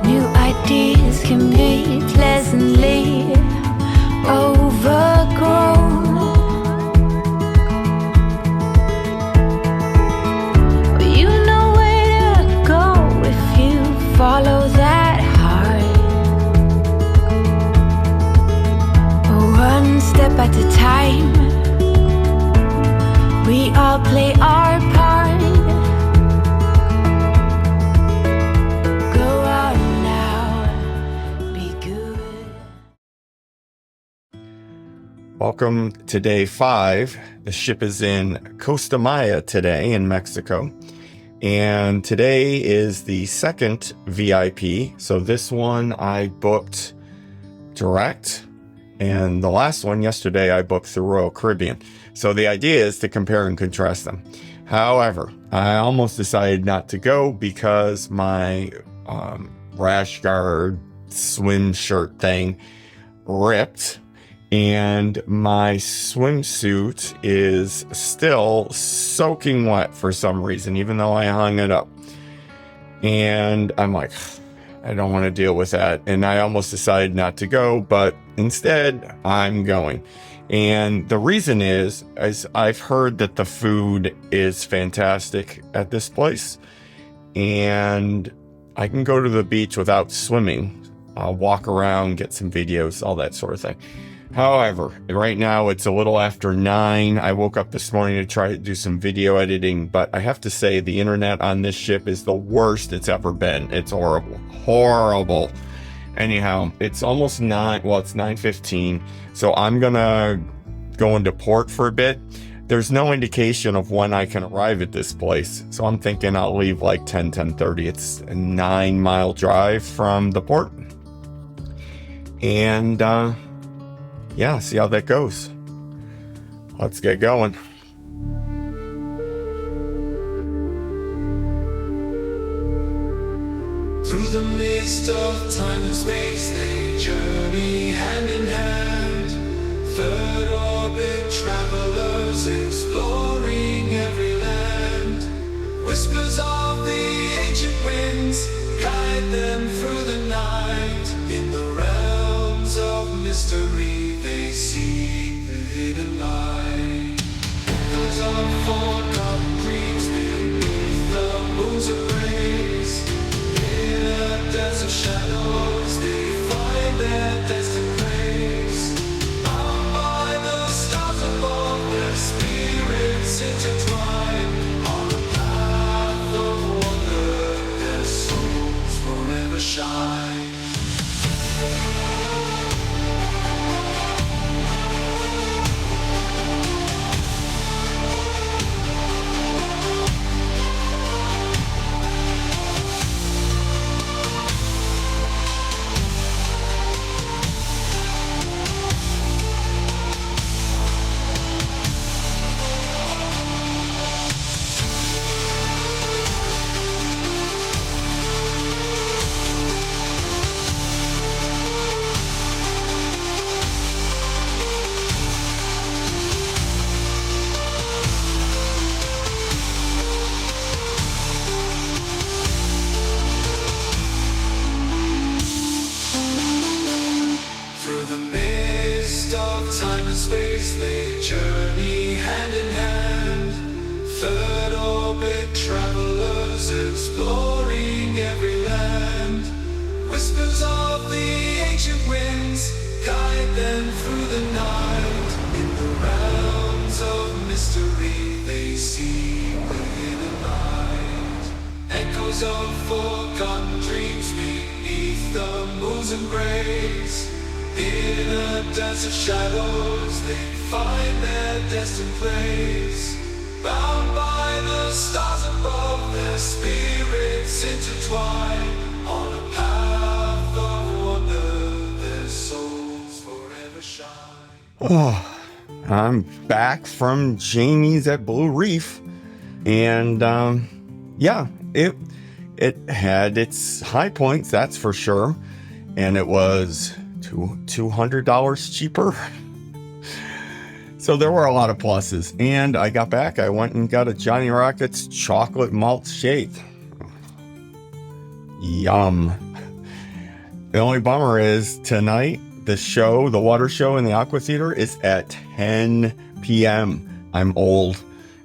New ideas can be pleasantly overgrown. But you know where to go Welcome to day 5. The ship is in Costa Maya today in Mexico. And today is the second VIP. So this one I booked direct. And the last one yesterday I booked through Royal Caribbean. So the idea is to compare and contrast them. However, I almost decided not to go because my rash guard swim shirt thing ripped. And my swimsuit is still soaking wet for some reason, even though I hung it up. And I'm like, I don't want to deal with that. And I almost decided not to go, but instead I'm going. And the reason is I've heard that the food is fantastic at this place. And I can go to the beach without swimming. I'll walk around, get some videos, all that sort of thing. However, right now it's a little after 9. I woke up this morning to try to do some video editing, but I have to say the internet on this ship is the worst it's ever been. It's horrible. Horrible. Anyhow, it's almost 9. Well, it's 9:15. So I'm going to go into port for a bit. There's no indication of when I can arrive at this place. So I'm thinking I'll leave like 10:30. It's a 9-mile drive from the port. And, yeah, see how that goes. Let's get going. Through the mist of time and space, they journey hand in hand. Third orbit travelers exploring every land. Whispers of the ancient winds guide them through the night. In the realms of mystery, they see the hidden light. Echoes of forgotten dreams beneath the moon's embrace. In a dance of shadows, they find their destined place. Bound by the stars above, their spirits intertwine. On a path of wonder, their souls forever shine. Space, they journey hand in hand. Third orbit travelers exploring every land. Whispers of the ancient winds guide them through the night. In the realms of mystery, they see the hidden light. Echoes of forgotten dreams beneath the moon's embrace. In a dance of shadows, they find their destined place. Bound by the stars above, their spirits intertwine. On a path of wonder, their souls forever shine. Oh, I'm back from Jamie's at Blue Reef. And, yeah, it had its high points, that's for sure. And it was $200 cheaper. So there were a lot of pluses. And I got back, I went and got a Johnny Rockets chocolate malt shake. Yum. The only bummer is tonight, the water show in the Aqua Theater is at 10 p.m. I'm old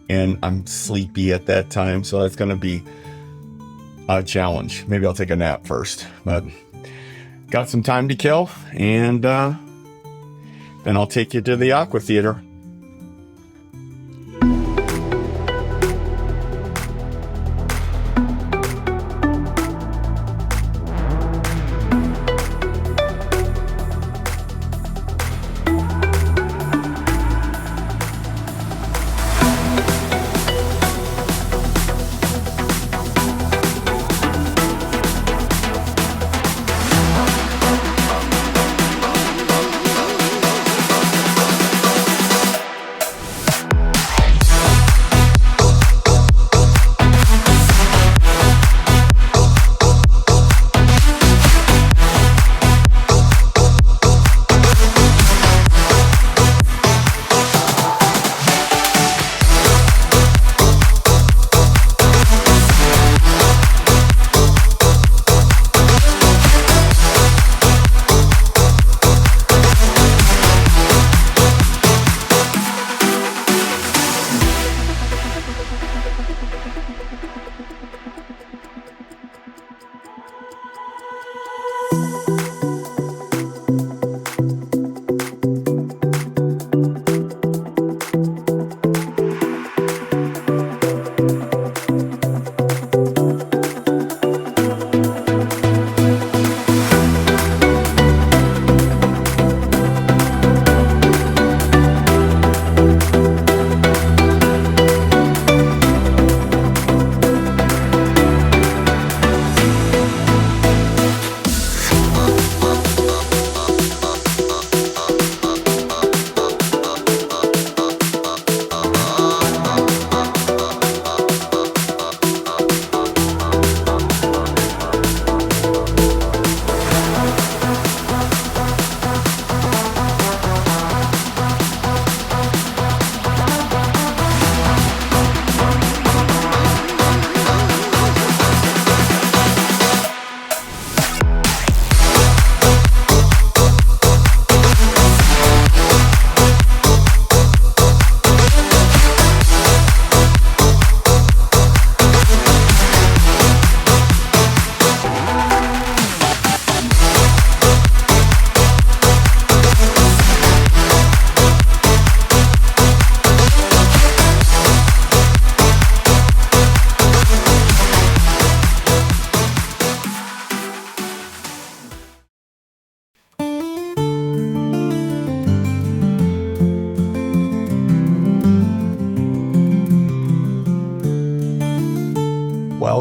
and I'm sleepy at that time, so that's going to be a challenge. Maybe I'll take a nap first, but got some time to kill, and then I'll take you to the Aqua Theater.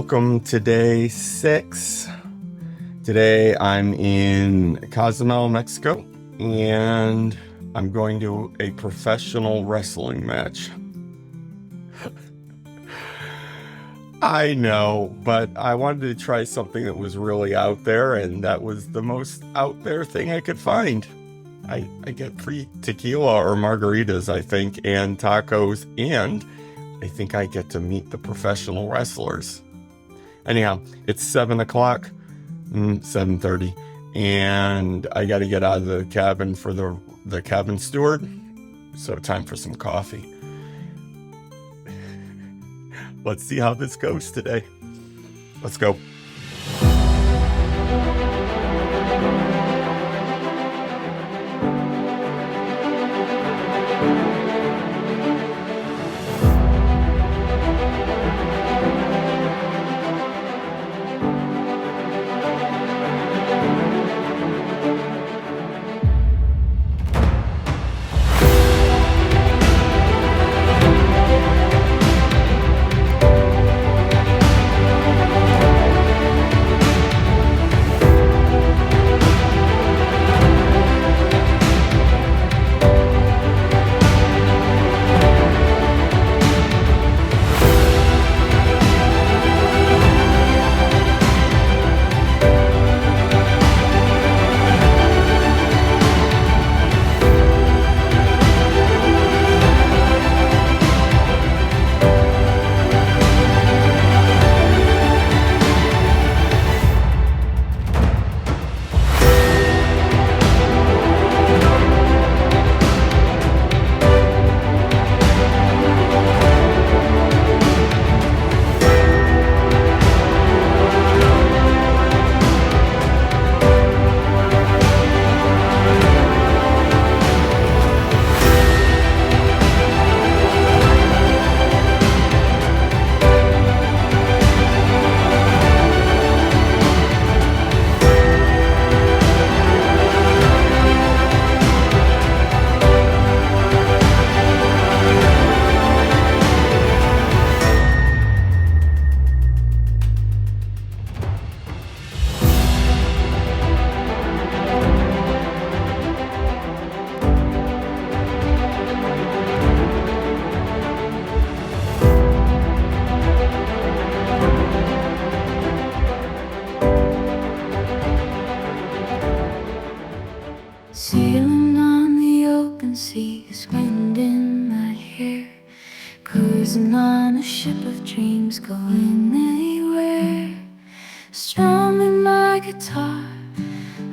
Welcome to day 6. Today I'm in Cozumel, Mexico, and I'm going to a professional wrestling match. I know, but I wanted to try something that was really out there, and that was the most out there thing I could find. I get free tequila or margaritas, I think, and tacos, and I think I get to meet the professional wrestlers. Anyhow, it's 7 o'clock, 7:30, and I got to get out of the cabin for the cabin steward, so time for some coffee. Let's see how this goes today. Let's go. Sailing on the open seas, wind in my hair, cruising on a ship of dreams, going anywhere, strumming my guitar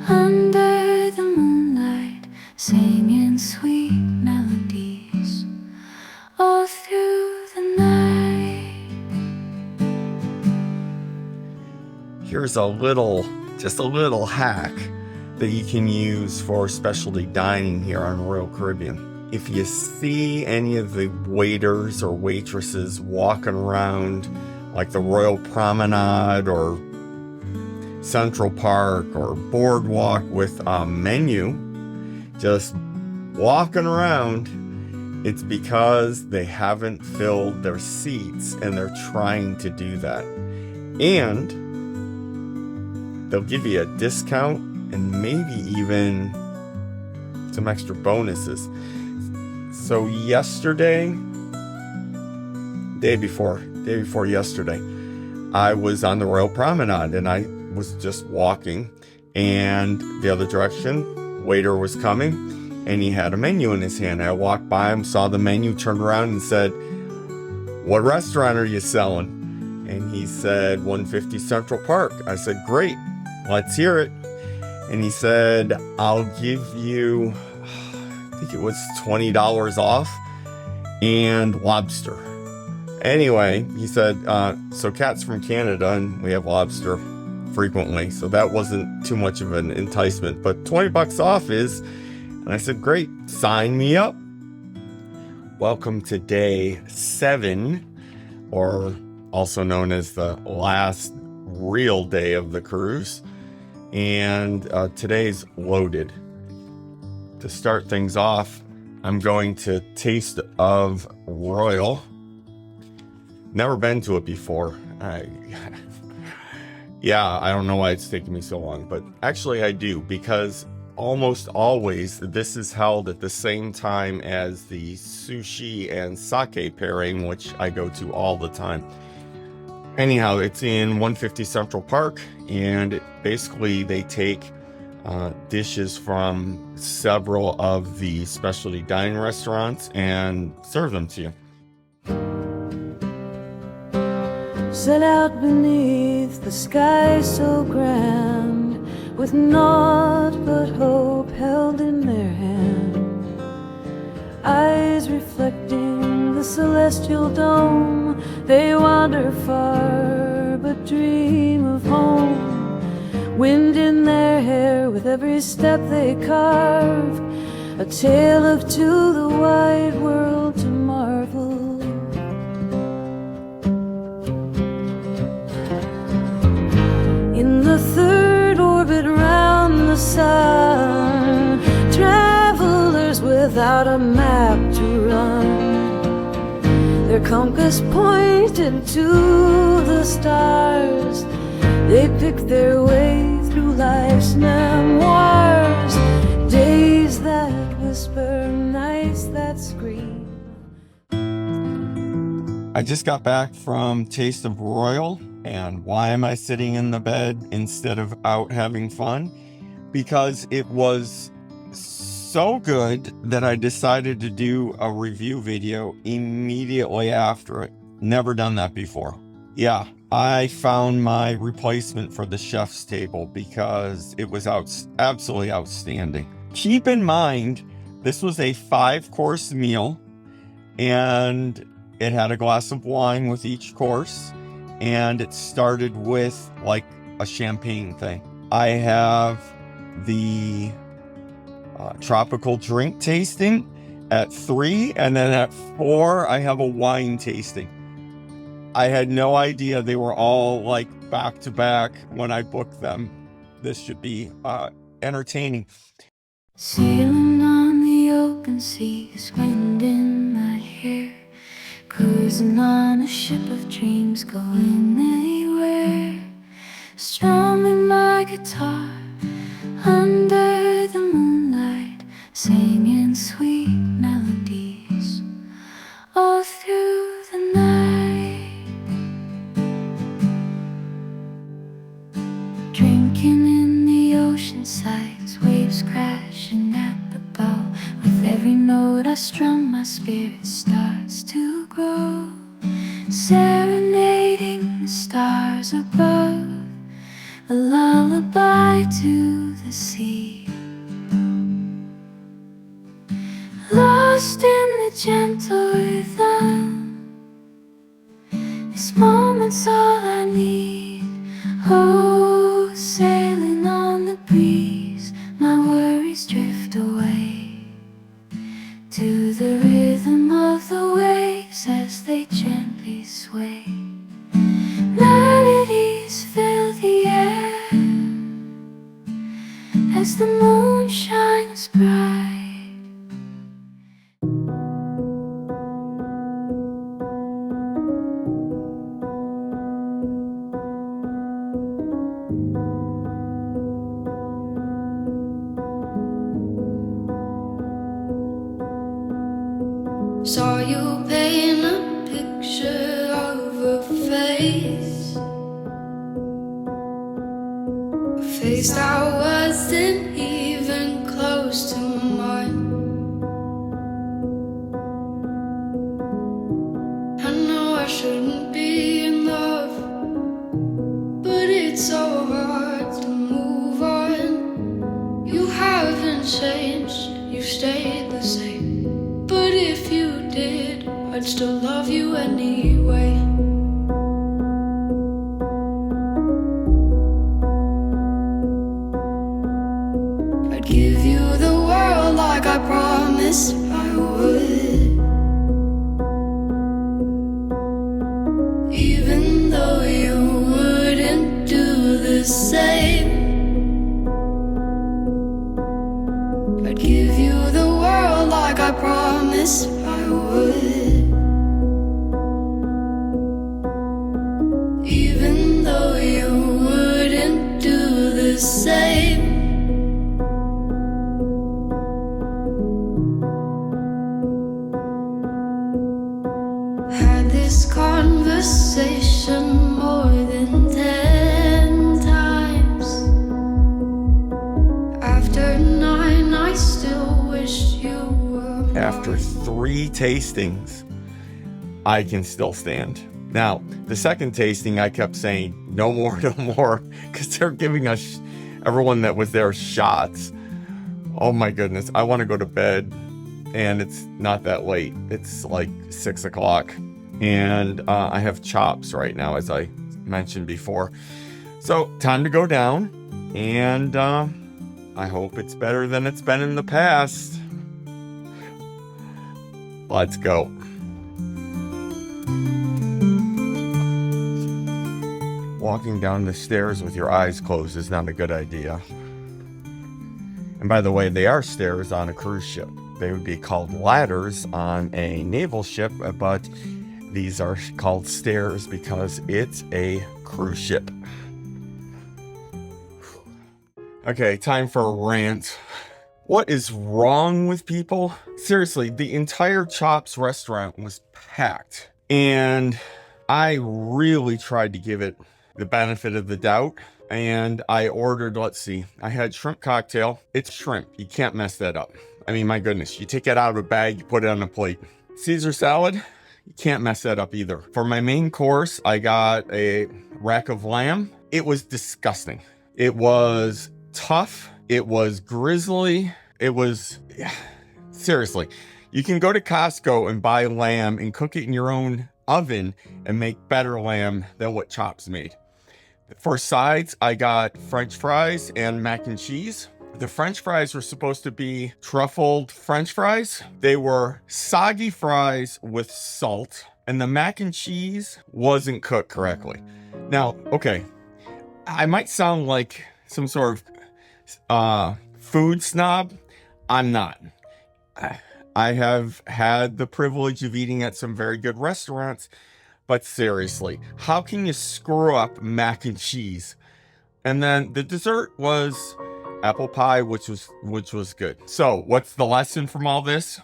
under the moonlight, singing sweet melodies all through the night. Here's just a little hack that you can use for specialty dining here on Royal Caribbean. If you see any of the waiters or waitresses walking around like the Royal Promenade or Central Park or Boardwalk with a menu, just walking around, it's because they haven't filled their seats and they're trying to do that. And they'll give you a discount and maybe even some extra bonuses. So yesterday, day before yesterday, I was on the Royal Promenade and I was just walking, and the other direction, waiter was coming and he had a menu in his hand. I walked by him, saw the menu, turned around and said, "What restaurant are you selling?" And he said, 150 Central Park. I said, "Great, let's hear it." And he said, "I'll give you, I think it was $20 off and lobster." Anyway, he said, so Kat's from Canada and we have lobster frequently, so that wasn't too much of an enticement, but $20 off is. And I said, "Great, sign me up." Welcome to day 7, or also known as the last real day of the cruise. And today's loaded. To start things off, I'm going to taste of Royal. Never been to it before. Yeah, I don't know why it's taking me so long, but actually I do, because almost always this is held at the same time as the sushi and sake pairing, which I go to all the time. Anyhow, it's in 150 Central Park, and basically they take dishes from several of the specialty dining restaurants and serve them to you. Set out beneath the sky so grand, with naught but hope held in their hand, eyes reflecting the celestial dome. They wander far but dream of home, wind in their hair with every step they carve, a tale of to the wide world to marvel. In the third orbit round the sun, travelers without a map to run, their compass pointed to the stars. They pick their way through life's memoirs, days that whisper, nights that scream. I just got back from Taste of Royal, and why am I sitting in the bed instead of out having fun? Because it was so good that I decided to do a review video immediately after it. Never done that before. Yeah, I found my replacement for the chef's table because it was absolutely outstanding. Keep in mind, this was a 5-course meal, and it had a glass of wine with each course, and it started with like a champagne thing. I have the tropical drink tasting at 3, and then at 4 I have a wine tasting. I had no idea they were all like back to back when I booked them. This should be entertaining. Sailing on the open seas, wind in my hair, cruising on a ship of dreams, going anywhere, strumming my guitar under the moonlight, singing sweet melodies all through the night, drinking in the ocean sights, waves crashing at the bow. With every note I strum, my spirit starts to grow, serenading the stars above, a lullaby to the sea, lost in the gentle rhythm. This moment's all I need. Oh, sailing on the breeze, my worries drift away to the rhythm of the waves as they gently sway. Melodies fill the air as the moon shines bright. Saw you paint a picture of a face, a face that wasn't even close to mine. I know I shouldn't be in love, but it's so hard to move on. You haven't changed, you stayed the same. But if you did, I'd still love you anyway. I'd give you the world like I promised I would, even though you wouldn't do the same. I'd give you the world like I promised I would, even though you would 3 tastings, I can still stand. Now, the second tasting, I kept saying, no more, no more, because they're giving us, everyone that was there, shots. Oh my goodness, I want to go to bed, and it's not that late. It's like 6 o'clock, and I have chops right now, as I mentioned before. So, time to go down, and I hope it's better than it's been in the past. Let's go. Walking down the stairs with your eyes closed is not a good idea. And by the way, they are stairs on a cruise ship. They would be called ladders on a naval ship, but these are called stairs because it's a cruise ship. Okay, time for a rant. What is wrong with people? Seriously, the entire Chops restaurant was packed. And I really tried to give it the benefit of the doubt. And I ordered, let's see, I had shrimp cocktail. It's shrimp. You can't mess that up. I mean, my goodness, you take it out of a bag, you put it on a plate. Caesar salad, you can't mess that up either. For my main course, I got a rack of lamb. It was disgusting. It was tough. It was grizzly. It was, seriously, you can go to Costco and buy lamb and cook it in your own oven and make better lamb than what Chops made. For sides, I got French fries and mac and cheese. The French fries were supposed to be truffled French fries. They were soggy fries with salt, and the mac and cheese wasn't cooked correctly. Now, okay, I might sound like some sort of food snob. I'm not. I have had the privilege of eating at some very good restaurants, but seriously, how can you screw up mac and cheese? And then the dessert was apple pie, which was good. So what's the lesson from all this?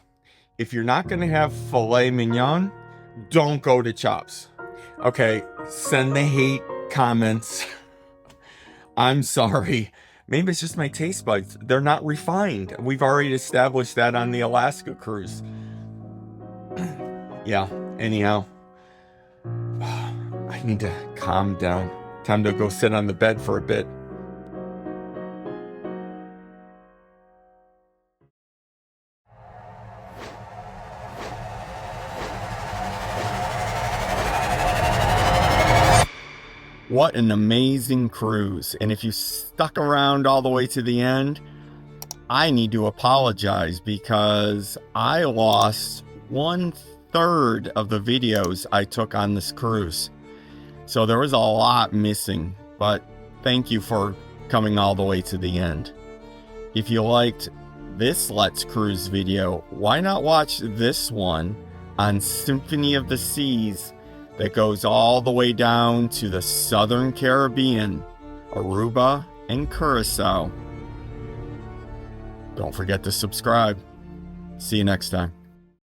If you're not going to have filet mignon, don't go to Chops. Okay, send the hate comments. I'm sorry. Maybe it's just my taste buds. They're not refined. We've already established that on the Alaska cruise. Yeah, anyhow. I need to calm down. Time to go sit on the bed for a bit. What an amazing cruise. And if you stuck around all the way to the end, I need to apologize because I lost 1/3 of the videos I took on this cruise. So there was a lot missing, but thank you for coming all the way to the end. If you liked this Let's Cruise video, why not watch this one on Symphony of the Seas that goes all the way down to the Southern Caribbean, Aruba and Curacao. Don't forget to subscribe. See you next time.